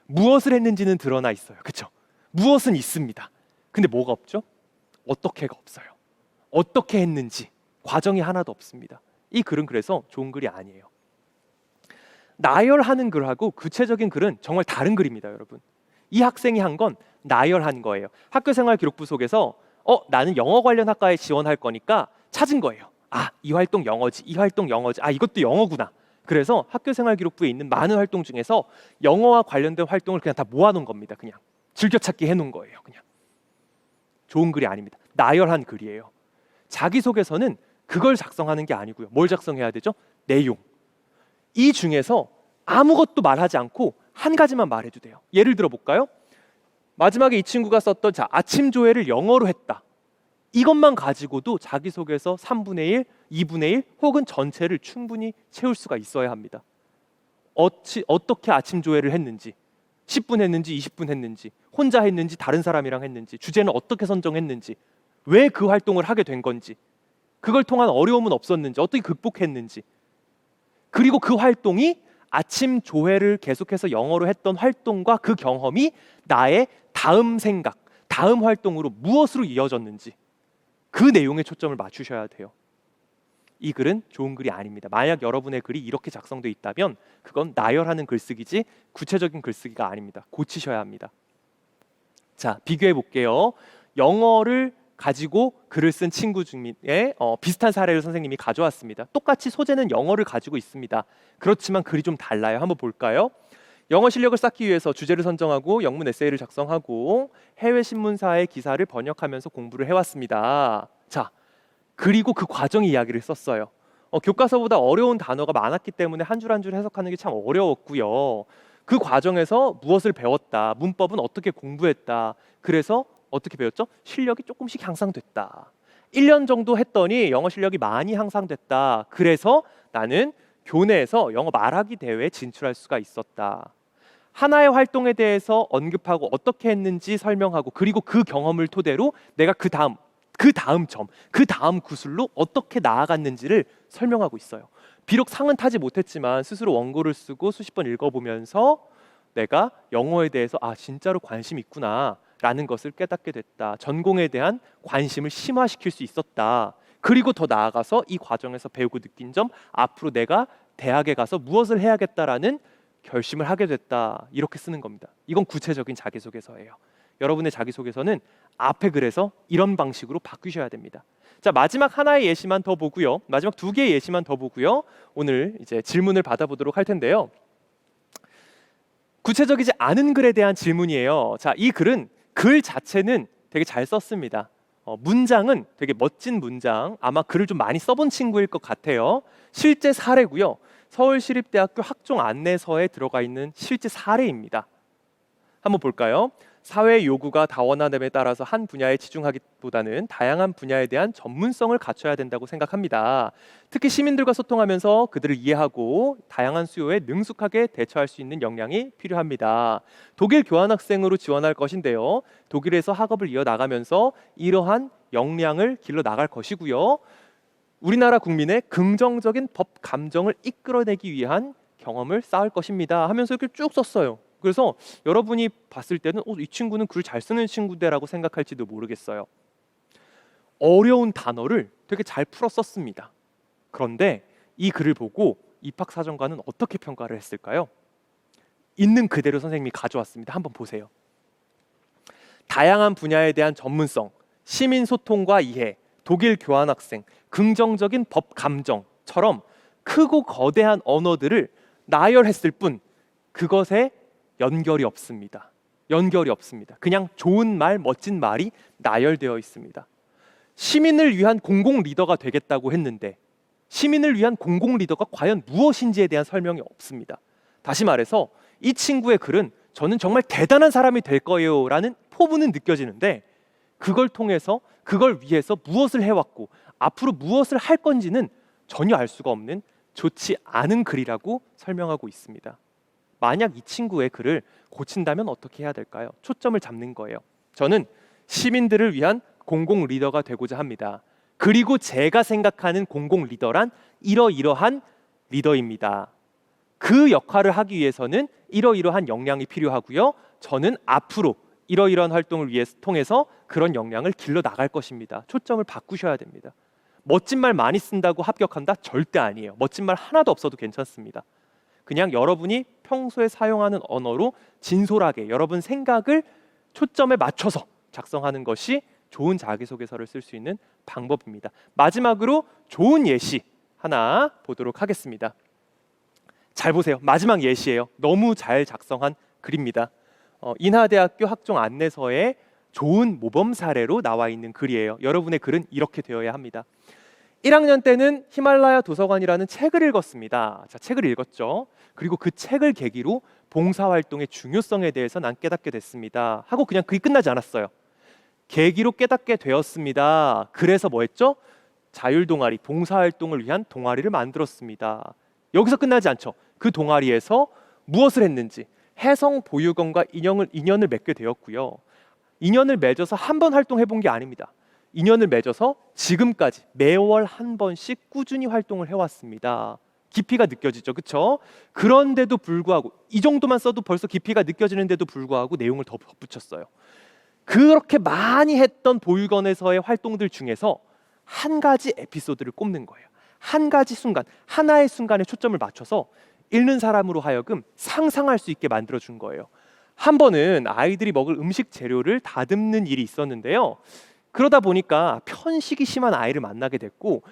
무엇을 했는지는 드러나 있어요. 그렇죠? 무엇은 있습니다. 근데 뭐가 없죠? 어떻게가 없어요. 어떻게 했는지 과정이 하나도 없습니다. 이 글은 그래서 좋은 글이 아니에요. 나열하는 글하고 구체적인 글은 정말 다른 글입니다, 여러분. 이 학생이 한 건 나열한 거예요. 학교생활 기록부 속에서 나는 영어 관련 학과에 지원할 거니까 찾은 거예요. 이 활동 영어지, 이 활동 영어지, 이것도 영어구나. 그래서 학교생활 기록부에 있는 많은 활동 중에서 영어와 관련된 활동을 그냥 다 모아놓은 겁니다. 그냥 즐겨찾기 해놓은 거예요. 그냥 좋은 글이 아닙니다. 나열한 글이에요. 자기소개서는 그걸 작성하는 게 아니고요. 뭘 작성해야 되죠? 내용. 이 중에서 아무것도 말하지 않고 한 가지만 말해도 돼요. 예를 들어 볼까요? 마지막에 이 친구가 썼던 아침 조회를 영어로 했다. 이것만 가지고도 자기소개서 3분의 1, 2분의 1 혹은 전체를 충분히 채울 수가 있어야 합니다. 어떻게 아침 조회를 했는지, 10분 했는지 20분 했는지, 혼자 했는지 다른 사람이랑 했는지, 주제는 어떻게 선정했는지, 왜 그 활동을 하게 된 건지, 그걸 통한 어려움은 없었는지, 어떻게 극복했는지, 그리고 그 활동이 아침 조회를 계속해서 영어로 했던 활동과 그 경험이 나의 다음 생각, 다음 활동으로 무엇으로 이어졌는지 그 내용에 초점을 맞추셔야 돼요. 이 글은 좋은 글이 아닙니다. 만약 여러분의 글이 이렇게 작성되어 있다면 그건 나열하는 글쓰기지 구체적인 글쓰기가 아닙니다. 고치셔야 합니다. 자, 비교해 볼게요. 영어를 가지고 글을 쓴 친구 중에 비슷한 사례를 선생님이 가져왔습니다. 똑같이 소재는 영어를 가지고 있습니다. 그렇지만 글이 좀 달라요. 한번 볼까요? 영어 실력을 쌓기 위해서 주제를 선정하고 영문 에세이를 작성하고 해외 신문사의 기사를 번역하면서 공부를 해왔습니다. 자, 그리고 그 과정의 이야기를 썼어요. 교과서보다 어려운 단어가 많았기 때문에 한 줄 한 줄 해석하는 게 참 어려웠고요. 그 과정에서 무엇을 배웠다, 문법은 어떻게 공부했다. 그래서 어떻게 배웠죠? 실력이 조금씩 향상됐다. 1년 정도 했더니 영어 실력이 많이 향상됐다. 그래서 나는 교내에서 영어 말하기 대회에 진출할 수가 있었다. 하나의 활동에 대해서 언급하고 어떻게 했는지 설명하고 그리고 그 경험을 토대로 내가 그 다음 점, 그 다음 구슬로 어떻게 나아갔는지를 설명하고 있어요. 비록 상은 타지 못했지만 스스로 원고를 쓰고 수십 번 읽어보면서 내가 영어에 대해서 진짜로 관심이 있구나 라는 것을 깨닫게 됐다. 전공에 대한 관심을 심화시킬 수 있었다. 그리고 더 나아가서 이 과정에서 배우고 느낀 점, 앞으로 내가 대학에 가서 무엇을 해야겠다라는 결심을 하게 됐다. 이렇게 쓰는 겁니다. 이건 구체적인 자기소개서예요. 여러분의 자기소개서는 앞에 글에서 이런 방식으로 바꾸셔야 됩니다. 자, 마지막 하나의 예시만 더 보고요. 마지막 2개의 예시만 더 보고요. 오늘 이제 질문을 받아보도록 할 텐데요. 구체적이지 않은 글에 대한 질문이에요. 자, 이 글은 글 자체는 되게 잘 썼습니다. 문장은 되게 멋진 문장, 아마 글을 좀 많이 써본 친구일 것 같아요. 실제 사례고요. 서울시립대학교 학종 안내서에 들어가 있는 실제 사례입니다. 한번 볼까요? 사회 요구가 다원화됨에 따라서 한 분야에 치중하기보다는 다양한 분야에 대한 전문성을 갖춰야 된다고 생각합니다. 특히 시민들과 소통하면서 그들을 이해하고 다양한 수요에 능숙하게 대처할 수 있는 역량이 필요합니다. 독일 교환학생으로 지원할 것인데요. 독일에서 학업을 이어나가면서 이러한 역량을 길러 나갈 것이고요. 우리나라 국민의 긍정적인 법 감정을 이끌어내기 위한 경험을 쌓을 것입니다 하면서 이렇게 쭉 썼어요. 그래서 여러분이 봤을 때는 이 친구는 글 잘 쓰는 친구대라고 생각할지도 모르겠어요. 어려운 단어를 되게 잘 풀어 썼습니다. 그런데 이 글을 보고 입학사정관은 어떻게 평가를 했을까요? 있는 그대로 선생님이 가져왔습니다. 한번 보세요. 다양한 분야에 대한 전문성, 시민 소통과 이해, 독일 교환학생, 긍정적인 법 감정처럼 크고 거대한 언어들을 나열했을 뿐 그것에 연결이 없습니다. 연결이 없습니다. 그냥 좋은 말, 멋진 말이 나열되어 있습니다. 시민을 위한 공공 리더가 되겠다고 했는데 시민을 위한 공공 리더가 과연 무엇인지에 대한 설명이 없습니다. 다시 말해서 이 친구의 글은 저는 정말 대단한 사람이 될 거예요 라는 포부는 느껴지는데, 그걸 통해서 그걸 위해서 무엇을 해왔고 앞으로 무엇을 할 건지는 전혀 알 수가 없는 좋지 않은 글이라고 설명하고 있습니다. 만약 이 친구의 글을 고친다면 어떻게 해야 될까요? 초점을 잡는 거예요. 저는 시민들을 위한 공공 리더가 되고자 합니다. 그리고 제가 생각하는 공공 리더란 이러이러한 리더입니다. 그 역할을 하기 위해서는 이러이러한 역량이 필요하고요. 저는 앞으로 이러이러한 활동을 통해서 그런 역량을 길러 나갈 것입니다. 초점을 바꾸셔야 됩니다. 멋진 말 많이 쓴다고 합격한다? 절대 아니에요. 멋진 말 하나도 없어도 괜찮습니다. 그냥 여러분이 평소에 사용하는 언어로 진솔하게 여러분 생각을 초점에 맞춰서 작성하는 것이 좋은 자기소개서를 쓸 수 있는 방법입니다. 마지막으로 좋은 예시 하나 보도록 하겠습니다. 잘 보세요. 마지막 예시예요. 너무 잘 작성한 글입니다. 인하대학교 학종 안내서에 좋은 모범 사례로 나와 있는 글이에요. 여러분의 글은 이렇게 되어야 합니다. 1학년 때는 히말라야 도서관이라는 책을 읽었습니다. 자, 책을 읽었죠. 그리고 그 책을 계기로 봉사활동의 중요성에 대해서 난 깨닫게 됐습니다. 하고 그냥 그게 끝나지 않았어요. 계기로 깨닫게 되었습니다. 그래서 뭐 했죠? 자율동아리, 봉사활동을 위한 동아리를 만들었습니다. 여기서 끝나지 않죠. 그 동아리에서 무엇을 했는지 해성보육원과 인연을 맺게 되었고요. 인연을 맺어서 한 번 활동해 본 게 아닙니다. 인연을 맺어서 지금까지 매월 한 번씩 꾸준히 활동을 해왔습니다. 깊이가 느껴지죠, 그렇죠? 그런데도 불구하고 이 정도만 써도 벌써 깊이가 느껴지는데도 불구하고 내용을 더 덧붙였어요. 그렇게 많이 했던 보육원에서의 활동들 중에서 한 가지 에피소드를 꼽는 거예요. 한 가지 순간, 하나의 순간에 초점을 맞춰서 읽는 사람으로 하여금 상상할 수 있게 만들어준 거예요. 한 번은 아이들이 먹을 음식 재료를 다듬는 일이 있었는데요. 그러다 보니까 편식이 심한 아이를 만나게 됐고,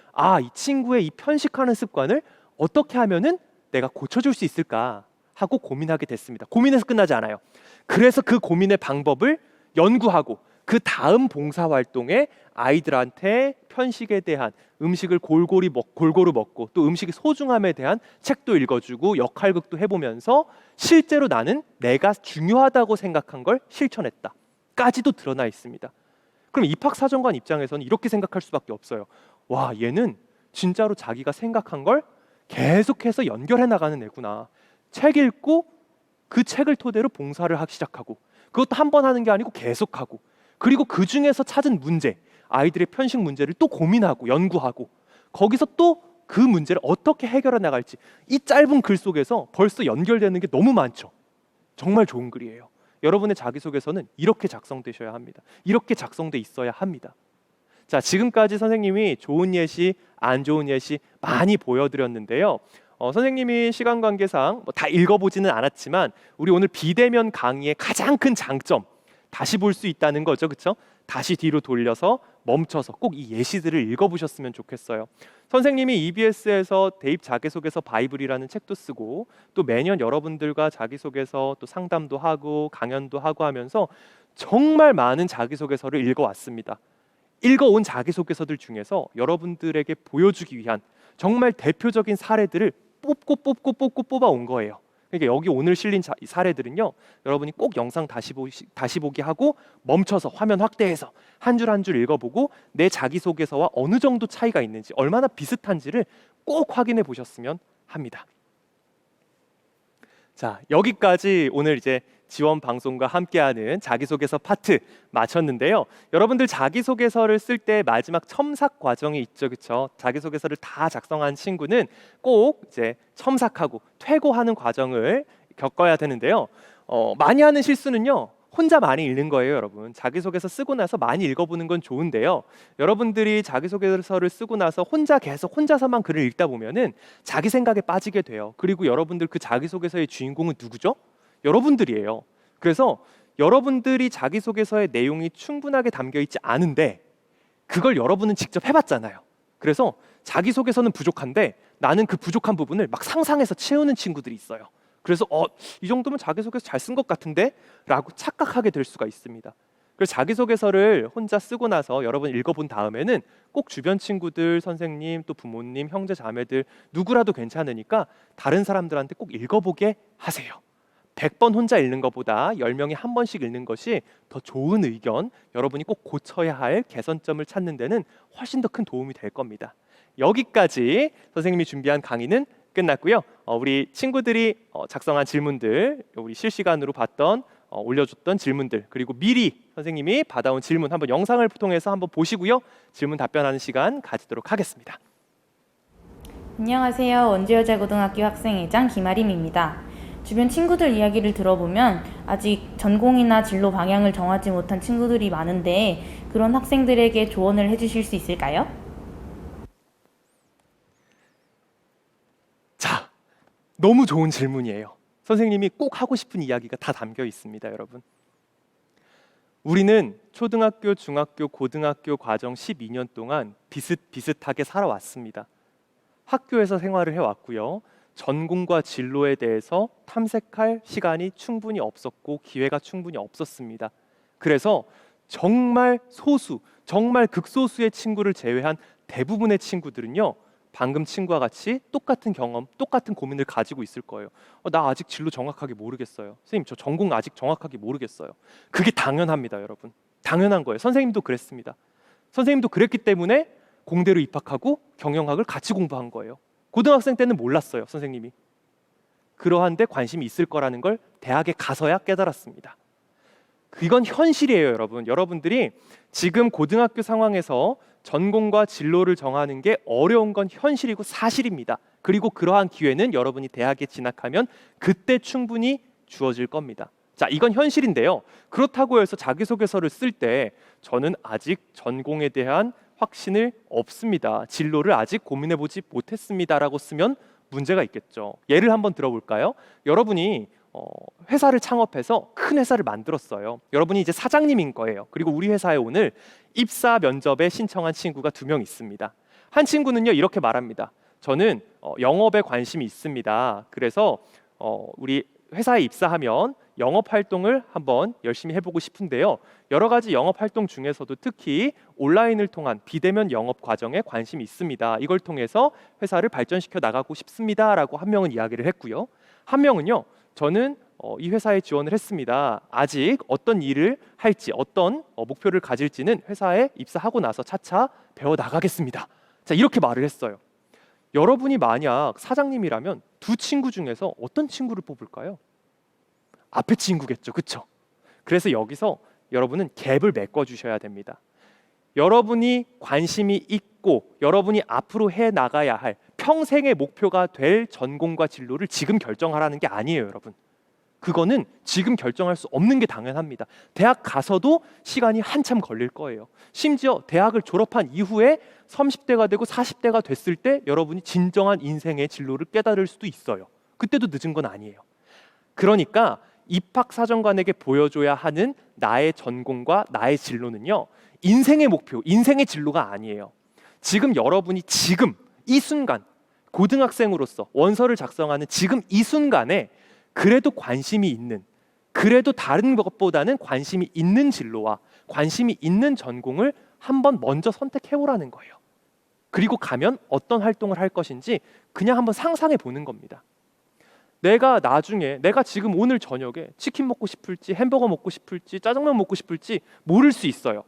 이 친구의 이 편식하는 습관을 어떻게 하면은 내가 고쳐줄 수 있을까 하고 고민하게 됐습니다. 고민해서 끝나지 않아요. 그래서 그 고민의 방법을 연구하고 그 다음 봉사활동에 아이들한테 편식에 대한, 음식을 골고루 먹고 또 음식의 소중함에 대한 책도 읽어주고 역할극도 해보면서 실제로 나는 내가 중요하다고 생각한 걸 실천했다 까지도 드러나 있습니다. 그럼 입학사정관 입장에서는 이렇게 생각할 수밖에 없어요. 와, 얘는 진짜로 자기가 생각한 걸 계속해서 연결해 나가는 애구나. 책 읽고 그 책을 토대로 봉사를 하기 시작하고, 그것도 한 번 하는 게 아니고 계속하고, 그리고 그 중에서 찾은 문제, 아이들의 편식 문제를 또 고민하고 연구하고, 거기서 또 그 문제를 어떻게 해결해 나갈지, 이 짧은 글 속에서 벌써 연결되는 게 너무 많죠. 정말 좋은 글이에요. 여러분의 자기소개서는 이렇게 작성되셔야 합니다. 이렇게 작성돼 있어야 합니다. 자, 지금까지 선생님이 좋은 예시, 안 좋은 예시 많이 보여드렸는데요. 선생님이 시간 관계상 다 읽어보지는 않았지만 우리 오늘 비대면 강의의 가장 큰 장점, 다시 볼 수 있다는 거죠, 그렇죠? 다시 뒤로 돌려서 멈춰서 꼭 이 예시들을 읽어보셨으면 좋겠어요. 선생님이 EBS에서 대입 자기소개서 바이블이라는 책도 쓰고, 또 매년 여러분들과 자기소개서 또 상담도 하고 강연도 하고 하면서 정말 많은 자기소개서를 읽어왔습니다. 읽어온 자기소개서들 중에서 여러분들에게 보여주기 위한 정말 대표적인 사례들을 뽑고 뽑아온 거예요. 그러니까 여기 오늘 실린 사례들은요, 여러분이 꼭 영상 다시 보기 하고 멈춰서 화면 확대해서 한 줄 한 줄 읽어보고 내 자기소개서와 어느 정도 차이가 있는지, 얼마나 비슷한지를 꼭 확인해 보셨으면 합니다. 자, 여기까지 오늘 이제 지원 방송과 함께하는 자기소개서 파트 마쳤는데요. 여러분들 자기소개서를 쓸 때 마지막 첨삭 과정이 있죠, 그렇죠? 자기소개서를 다 작성한 친구는 꼭 이제 첨삭하고 퇴고하는 과정을 겪어야 되는데요. 많이 하는 실수는요, 혼자 많이 읽는 거예요, 여러분. 자기소개서 쓰고 나서 많이 읽어보는 건 좋은데요. 여러분들이 자기소개서를 쓰고 나서 혼자서만 글을 읽다 보면은 자기 생각에 빠지게 돼요. 그리고 여러분들 그 자기소개서의 주인공은 누구죠? 여러분들이에요. 그래서 여러분들이 자기소개서의 내용이 충분하게 담겨 있지 않은데 그걸 여러분은 직접 해봤잖아요. 그래서 자기소개서는 부족한데 나는 그 부족한 부분을 막 상상해서 채우는 친구들이 있어요. 그래서 이 정도면 자기소개서 잘 쓴 것 같은데? 라고 착각하게 될 수가 있습니다. 그래서 자기소개서를 혼자 쓰고 나서 여러분 읽어본 다음에는 꼭 주변 친구들, 선생님, 또 부모님, 형제, 자매들 누구라도 괜찮으니까 다른 사람들한테 꼭 읽어보게 하세요. 100번 혼자 읽는 것보다 10명이 한 번씩 읽는 것이 더 좋은 의견, 여러분이 꼭 고쳐야 할 개선점을 찾는 데는 훨씬 더 큰 도움이 될 겁니다. 여기까지 선생님이 준비한 강의는 끝났고요. 우리 친구들이 작성한 질문들, 우리 실시간으로 봤던 올려줬던 질문들, 그리고 미리 선생님이 받아온 질문 한번 영상을 통해서 한번 보시고요. 질문 답변하는 시간 가지도록 하겠습니다. 안녕하세요. 원주여자고등학교 학생회장 김아림입니다. 주변 친구들 이야기를 들어보면 아직 전공이나 진로 방향을 정하지 못한 친구들이 많은데 그런 학생들에게 조언을 해주실 수 있을까요? 자, 너무 좋은 질문이에요. 선생님이 꼭 하고 싶은 이야기가 다 담겨 있습니다, 여러분. 우리는 초등학교, 중학교, 고등학교 과정 12년 동안 비슷비슷하게 살아왔습니다. 학교에서 생활을 해왔고요. 전공과 진로에 대해서 탐색할 시간이 충분히 없었고 기회가 충분히 없었습니다. 그래서 정말 소수, 정말 극소수의 친구를 제외한 대부분의 친구들은요, 방금 친구와 같이 똑같은 경험, 똑같은 고민을 가지고 있을 거예요. 나 아직 진로 정확하게 모르겠어요. 선생님, 저 전공 아직 정확하게 모르겠어요. 그게 당연합니다, 여러분. 당연한 거예요. 선생님도 그랬습니다. 선생님도 그랬기 때문에 공대로 입학하고 경영학을 같이 공부한 거예요. 고등학생 때는 몰랐어요, 선생님이. 그러한데 관심이 있을 거라는 걸 대학에 가서야 깨달았습니다. 이건 현실이에요, 여러분. 여러분들이 지금 고등학교 상황에서 전공과 진로를 정하는 게 어려운 건 현실이고 사실입니다. 그리고 그러한 기회는 여러분이 대학에 진학하면 그때 충분히 주어질 겁니다. 자, 이건 현실인데요. 그렇다고 해서 자기소개서를 쓸 때 저는 아직 전공에 대한 확신을 없습니다. 진로를 아직 고민해보지 못했습니다라고 쓰면 문제가 있겠죠. 예를 한번 들어볼까요? 여러분이 회사를 창업해서 큰 회사를 만들었어요. 여러분이 이제 사장님인 거예요. 그리고 우리 회사에 오늘 입사 면접에 신청한 친구가 2명 있습니다. 한 친구는요, 이렇게 말합니다. 저는 영업에 관심이 있습니다. 그래서 우리 회사에 입사하면 영업 활동을 한번 열심히 해보고 싶은데요. 여러 가지 영업 활동 중에서도 특히 온라인을 통한 비대면 영업 과정에 관심이 있습니다. 이걸 통해서 회사를 발전시켜 나가고 싶습니다라고 한 명은 이야기를 했고요. 한 명은요, 저는 이 회사에 지원을 했습니다. 아직 어떤 일을 할지, 어떤 목표를 가질지는 회사에 입사하고 나서 차차 배워 나가겠습니다. 자, 이렇게 말을 했어요. 여러분이 만약 사장님이라면 두 친구 중에서 어떤 친구를 뽑을까요? 앞에 친구겠죠, 그렇죠? 그래서 여기서 여러분은 갭을 메꿔 주셔야 됩니다. 여러분이 관심이 있고 여러분이 앞으로 해 나가야 할 평생의 목표가 될 전공과 진로를 지금 결정하라는 게 아니에요, 여러분. 그거는 지금 결정할 수 없는 게 당연합니다. 대학 가서도 시간이 한참 걸릴 거예요. 심지어 대학을 졸업한 이후에 30대가 되고 40대가 됐을 때 여러분이 진정한 인생의 진로를 깨달을 수도 있어요. 그때도 늦은 건 아니에요. 그러니까 입학사정관에게 보여줘야 하는 나의 전공과 나의 진로는요, 인생의 목표, 인생의 진로가 아니에요. 지금 여러분이 지금 이 순간 고등학생으로서 원서를 작성하는 지금 이 순간에 그래도 관심이 있는, 그래도 다른 것보다는 관심이 있는 진로와 관심이 있는 전공을 한번 먼저 선택해보라는 거예요. 그리고 가면 어떤 활동을 할 것인지 그냥 한번 상상해 보는 겁니다. 내가 나중에, 내가 지금 오늘 저녁에 치킨 먹고 싶을지 햄버거 먹고 싶을지 짜장면 먹고 싶을지 모를 수 있어요.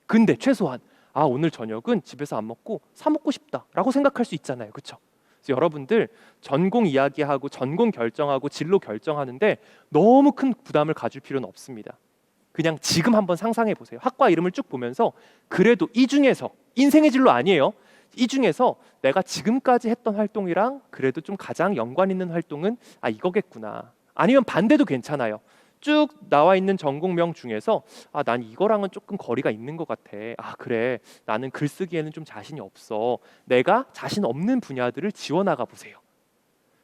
근데 최소한 오늘 저녁은 집에서 안 먹고 사 먹고 싶다라고 생각할 수 있잖아요, 그렇죠? 그래서 여러분들 전공 이야기하고 전공 결정하고 진로 결정하는데 너무 큰 부담을 가질 필요는 없습니다. 그냥 지금 한번 상상해 보세요. 학과 이름을 쭉 보면서 그래도 이 중에서 인생의 진로 아니에요. 이 중에서 내가 지금까지 했던 활동이랑 그래도 좀 가장 연관 있는 활동은 이거겠구나. 아니면 반대도 괜찮아요. 쭉 나와 있는 전공명 중에서 난 이거랑은 조금 거리가 있는 것 같아. 그래, 나는 글쓰기에는 좀 자신이 없어. 내가 자신 없는 분야들을 지원하가 보세요.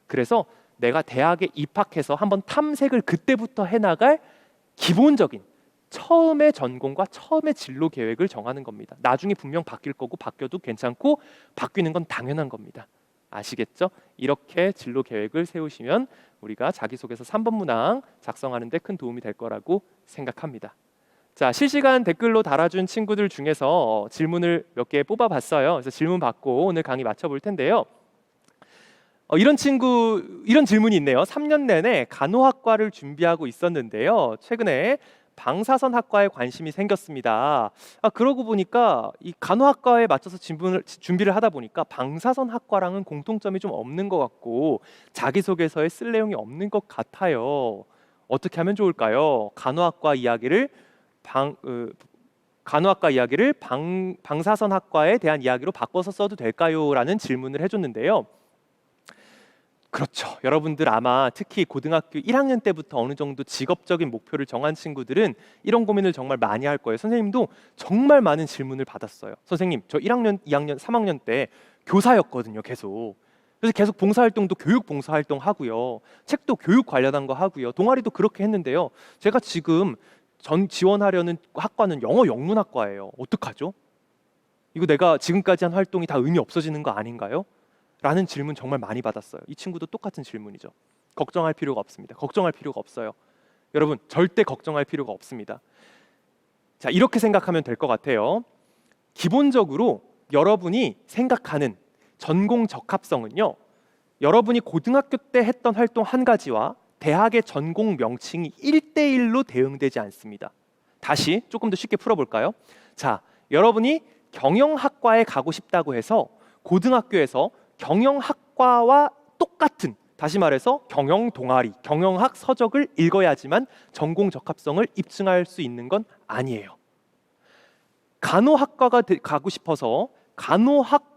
그래서 내가 대학에 입학해서 한번 탐색을 그때부터 해나갈 기본적인 처음의 전공과 처음의 진로 계획을 정하는 겁니다. 나중에 분명 바뀔 거고 바뀌어도 괜찮고 바뀌는 건 당연한 겁니다. 아시겠죠? 이렇게 진로 계획을 세우시면 우리가 자기소개서 3번 문항 작성하는 데 큰 도움이 될 거라고 생각합니다. 자, 실시간 댓글로 달아준 친구들 중에서 질문을 몇 개 뽑아봤어요. 그래서 질문 받고 오늘 강의 마쳐볼 텐데요. 이런 질문이 있네요. 3년 내내 간호학과를 준비하고 있었는데요. 최근에 방사선학과에 관심이 생겼습니다. 그러고 보니까 이 간호학과에 맞춰서 준비를 하다 보니까 방사선학과랑은 공통점이 좀 없는 것 같고 자기소개서에 쓸 내용이 없는 것 같아요. 어떻게 하면 좋을까요? 간호학과 이야기를 방사선학과에 대한 이야기로 바꿔서 써도 될까요? 라는 질문을 해줬는데요. 그렇죠. 여러분들 아마 특히 고등학교 1학년 때부터 어느 정도 직업적인 목표를 정한 친구들은 이런 고민을 정말 많이 할 거예요. 선생님도 정말 많은 질문을 받았어요. 선생님, 저 1학년, 2학년, 3학년 때 교사였거든요. 계속. 그래서 계속 봉사활동도 교육 봉사활동 하고요. 책도 교육 관련한 거 하고요. 동아리도 그렇게 했는데요. 제가 지금 지원하려는 학과는 영어 영문학과예요. 어떡하죠? 이거 내가 지금까지 한 활동이 다 의미 없어지는 거 아닌가요? 라는 질문 정말 많이 받았어요. 이 친구도 똑같은 질문이죠. 걱정할 필요가 없습니다. 걱정할 필요가 없어요. 여러분, 절대 걱정할 필요가 없습니다. 자, 이렇게 생각하면 될 것 같아요. 기본적으로 여러분이 생각하는 전공 적합성은요, 여러분이 고등학교 때 했던 활동 한 가지와 대학의 전공 명칭이 1대1로 대응되지 않습니다. 다시 조금 더 쉽게 풀어볼까요? 자, 여러분이 경영학과에 가고 싶다고 해서 고등학교에서 경영학과와 똑같은, 다시 말해서 경영 동아리, 경영학 서적을 읽어야지만 전공 적합성을 입증할 수 있는 건 아니에요. 간호학과가 가고 싶어서 간호학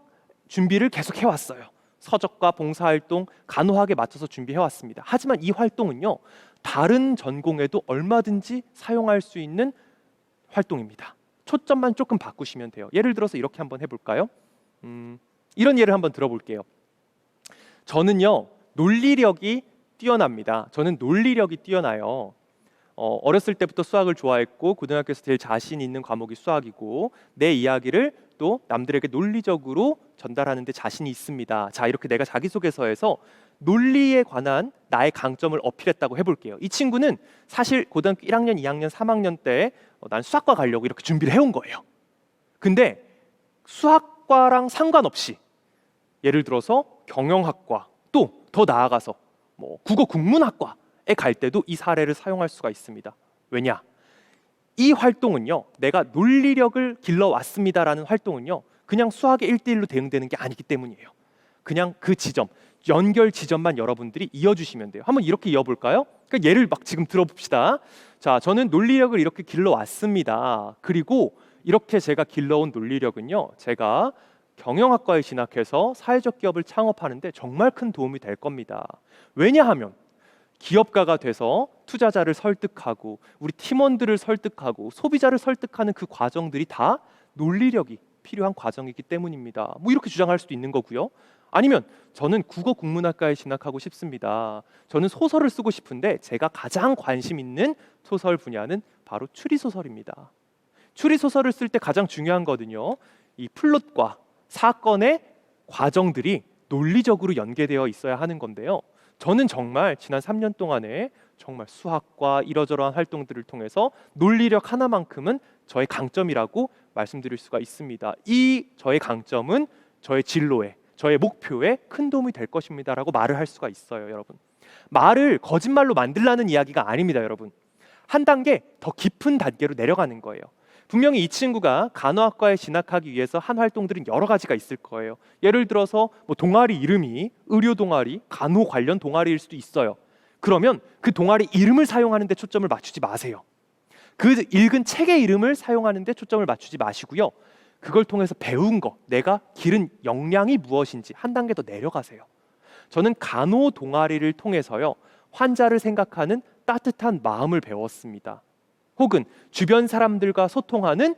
준비를 계속 해왔어요. 서적과 봉사활동, 간호학에 맞춰서 준비해왔습니다. 하지만 이 활동은요, 다른 전공에도 얼마든지 사용할 수 있는 활동입니다. 초점만 조금 바꾸시면 돼요. 예를 들어서 이렇게 한번 해볼까요? 이런 예를 한번 들어볼게요. 저는요, 논리력이 뛰어납니다. 저는 논리력이 뛰어나요. 어렸을 때부터 수학을 좋아했고 고등학교에서 제일 자신 있는 과목이 수학이고 내 이야기를 또 남들에게 논리적으로 전달하는 데 자신이 있습니다. 자, 이렇게 내가 자기소개서에서 논리에 관한 나의 강점을 어필했다고 해볼게요. 이 친구는 사실 고등학교 1학년, 2학년, 3학년 때 난 수학과 가려고 이렇게 준비를 해온 거예요. 근데 수학과랑 상관없이 예를 들어서 경영학과, 또 더 나아가서 국어 국문학과에 갈 때도 이 사례를 사용할 수가 있습니다. 왜냐? 이 활동은요, 내가 논리력을 길러왔습니다라는 활동은요, 그냥 수학의 1대1로 대응되는 게 아니기 때문이에요. 그냥 그 지점, 연결 지점만 여러분들이 이어주시면 돼요. 한번 이렇게 이어볼까요? 그러니까 예를 막 지금 들어봅시다. 자, 저는 논리력을 이렇게 길러왔습니다. 그리고 이렇게 제가 길러온 논리력은요, 제가 경영학과에 진학해서 사회적 기업을 창업하는데 정말 큰 도움이 될 겁니다. 왜냐하면 기업가가 돼서 투자자를 설득하고 우리 팀원들을 설득하고 소비자를 설득하는 그 과정들이 다 논리력이 필요한 과정이기 때문입니다. 이렇게 주장할 수도 있는 거고요. 아니면 저는 국어 국문학과에 진학하고 싶습니다. 저는 소설을 쓰고 싶은데 제가 가장 관심 있는 소설 분야는 바로 추리소설입니다. 추리소설을 쓸 때 가장 중요한 거는요, 이 플롯과 사건의 과정들이 논리적으로 연계되어 있어야 하는 건데요. 저는 정말 지난 3년 동안에 정말 수학과 이러저러한 활동들을 통해서 논리력 하나만큼은 저의 강점이라고 말씀드릴 수가 있습니다. 이 저의 강점은 저의 진로에, 저의 목표에 큰 도움이 될 것입니다라고 말을 할 수가 있어요, 여러분. 말을 거짓말로 만들라는 이야기가 아닙니다, 여러분. 한 단계 더 깊은 단계로 내려가는 거예요. 분명히 이 친구가 간호학과에 진학하기 위해서 한 활동들은 여러 가지가 있을 거예요. 예를 들어서 동아리 이름이 의료 동아리, 간호 관련 동아리일 수도 있어요. 그러면 그 동아리 이름을 사용하는 데 초점을 맞추지 마세요. 그 읽은 책의 이름을 사용하는 데 초점을 맞추지 마시고요. 그걸 통해서 배운 거, 내가 기른 역량이 무엇인지 한 단계 더 내려가세요. 저는 간호 동아리를 통해서요, 환자를 생각하는 따뜻한 마음을 배웠습니다. 혹은 주변 사람들과 소통하는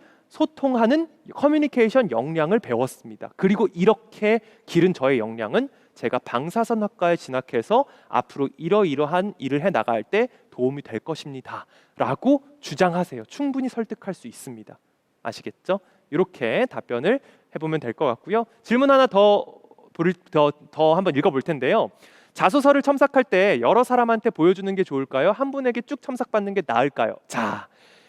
커뮤니케이션 역량을 배웠습니다. 그리고 이렇게 기른 저의 역량은 제가 방사선학과에 진학해서 앞으로 이러이러한 일을 해나갈 때 도움이 될 것입니다 라고 주장하세요. 충분히 설득할 수 있습니다. 아시겠죠? 이렇게 답변을 해보면 될 것 같고요. 질문 하나 더 한번 읽어볼 텐데요. 자소서를 첨삭할 때 여러 사람한테 보여주는 게 좋을까요? 한 분에게 쭉 첨삭받는 게 나을까요? 자,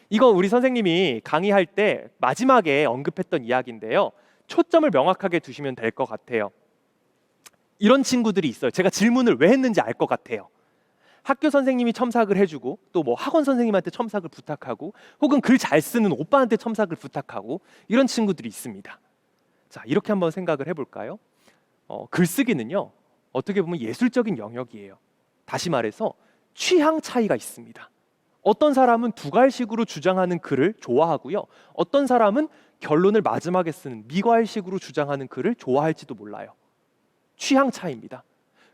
이거 우리 선생님이 강의할 때 마지막에 언급했던 이야기인데요. 초점을 명확하게 두시면 될 것 같아요. 이런 친구들이 있어요. 제가 질문을 왜 했는지 알 것 같아요. 학교 선생님이 첨삭을 해주고 또 뭐 학원 선생님한테 첨삭을 부탁하고 혹은 글 잘 쓰는 오빠한테 첨삭을 부탁하고 이런 친구들이 있습니다. 자, 이렇게 한번 생각을 해볼까요? 글쓰기는요, 어떻게 보면 예술적인 영역이에요. 다시 말해서 취향 차이가 있습니다. 어떤 사람은 두괄식으로 주장하는 글을 좋아하고요. 어떤 사람은 결론을 마지막에 쓰는 미괄식으로 주장하는 글을 좋아할지도 몰라요. 취향 차이입니다.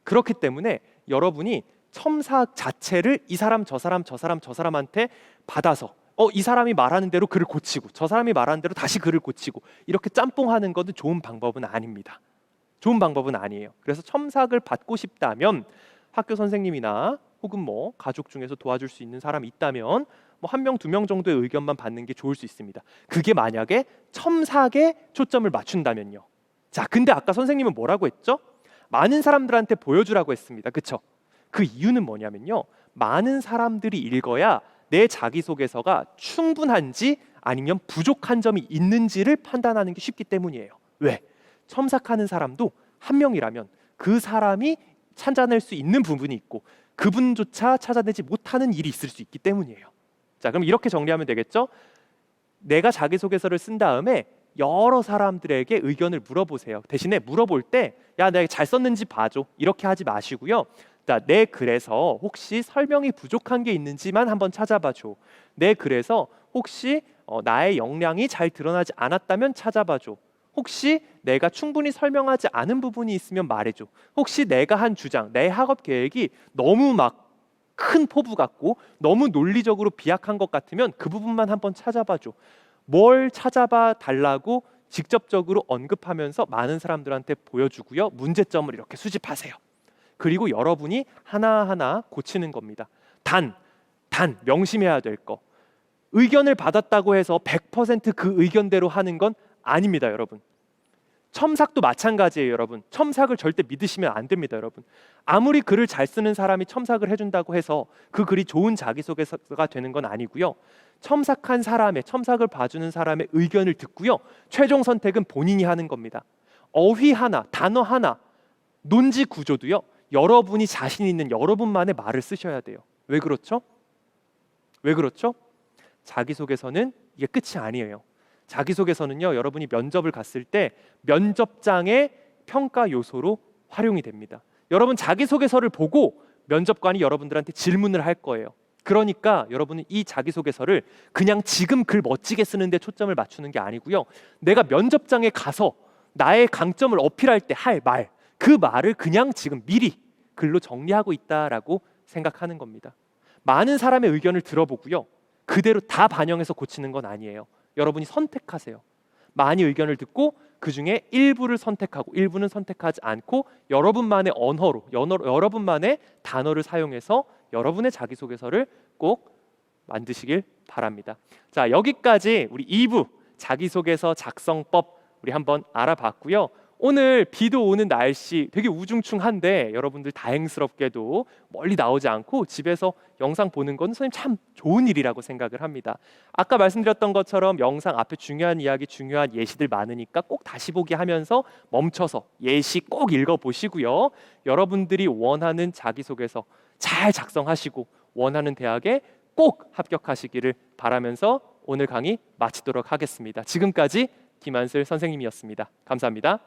그렇기 때문에 여러분이 첨삭 자체를 이 사람 저 사람 저 사람 저 사람한테 받아서 이 사람이 말하는 대로 글을 고치고 저 사람이 말하는 대로 다시 글을 고치고 이렇게 짬뽕하는 것은 좋은 방법은 아닙니다. 좋은 방법은 아니에요. 그래서 첨삭을 받고 싶다면 학교 선생님이나 혹은 뭐 가족 중에서 도와줄 수 있는 사람이 있다면 뭐 1명, 2명 정도의 의견만 받는 게 좋을 수 있습니다. 그게 만약에 첨삭에 초점을 맞춘다면요. 자, 근데 아까 선생님은 뭐라고 했죠? 많은 사람들한테 보여주라고 했습니다. 그쵸? 그 이유는 뭐냐면요. 많은 사람들이 읽어야 내 자기소개서가 충분한지 아니면 부족한 점이 있는지를 판단하는 게 쉽기 때문이에요. 왜? 첨삭하는 사람도 1명이라면 그 사람이 찾아낼 수 있는 부분이 있고 그분조차 찾아내지 못하는 일이 있을 수 있기 때문이에요. 자, 그럼 이렇게 정리하면 되겠죠? 내가 자기소개서를 쓴 다음에 여러 사람들에게 의견을 물어보세요. 대신에 물어볼 때 야, 내가 잘 썼는지 봐줘. 이렇게 하지 마시고요. 자, 내 글에서 혹시 설명이 부족한 게 있는지만 한번 찾아봐줘. 내 글에서 혹시 나의 역량이 잘 드러나지 않았다면 찾아봐줘. 혹시 내가 충분히 설명하지 않은 부분이 있으면 말해줘. 혹시 내가 한 주장, 내 학업 계획이 너무 막 큰 포부 같고 너무 논리적으로 비약한 것 같으면 그 부분만 한번 찾아봐줘. 뭘 찾아봐 달라고 직접적으로 언급하면서 많은 사람들한테 보여주고요. 문제점을 이렇게 수집하세요. 그리고 여러분이 하나하나 고치는 겁니다. 단 명심해야 될 거. 의견을 받았다고 해서 100%그 의견대로 하는 건 아닙니다, 여러분. 첨삭도 마찬가지예요, 여러분. 첨삭을 절대 믿으시면 안 됩니다, 여러분. 아무리 글을 잘 쓰는 사람이 첨삭을 해준다고 해서 그 글이 좋은 자기소개서가 되는 건 아니고요. 첨삭한 사람의, 첨삭을 봐주는 사람의 의견을 듣고요. 최종 선택은 본인이 하는 겁니다. 어휘 하나, 단어 하나, 논지 구조도요. 여러분이 자신 있는 여러분만의 말을 쓰셔야 돼요. 왜 그렇죠? 왜 그렇죠? 자기소개서는 이게 끝이 아니에요. 자기소개서는요, 여러분이 면접을 갔을 때 면접장의 평가 요소로 활용이 됩니다. 여러분 자기소개서를 보고 면접관이 여러분들한테 질문을 할 거예요. 그러니까 여러분은 이 자기소개서를 그냥 지금 글 멋지게 쓰는데 초점을 맞추는 게 아니고요. 내가 면접장에 가서 나의 강점을 어필할 때 할 말, 그 말을 그냥 지금 미리 글로 정리하고 있다라고 생각하는 겁니다. 많은 사람의 의견을 들어보고요. 그대로 다 반영해서 고치는 건 아니에요. 여러분이 선택하세요. 많이 의견을 듣고 그 중에 일부를 선택하고 일부는 선택하지 않고 여러분만의 언어로 여러분만의 단어를 사용해서 여러분의 자기소개서를 꼭 만드시길 바랍니다. 자, 여기까지 우리 2부 자기소개서 작성법 우리 한번 알아봤고요. 오늘 비도 오는 날씨 되게 우중충한데 여러분들 다행스럽게도 멀리 나오지 않고 집에서 영상 보는 건 선생님 참 좋은 일이라고 생각을 합니다. 아까 말씀드렸던 것처럼 영상 앞에 중요한 이야기, 중요한 예시들 많으니까 꼭 다시 보기 하면서 멈춰서 예시 꼭 읽어보시고요. 여러분들이 원하는 자기소개서 잘 작성하시고 원하는 대학에 꼭 합격하시기를 바라면서 오늘 강의 마치도록 하겠습니다. 지금까지 김한슬 선생님이었습니다. 감사합니다.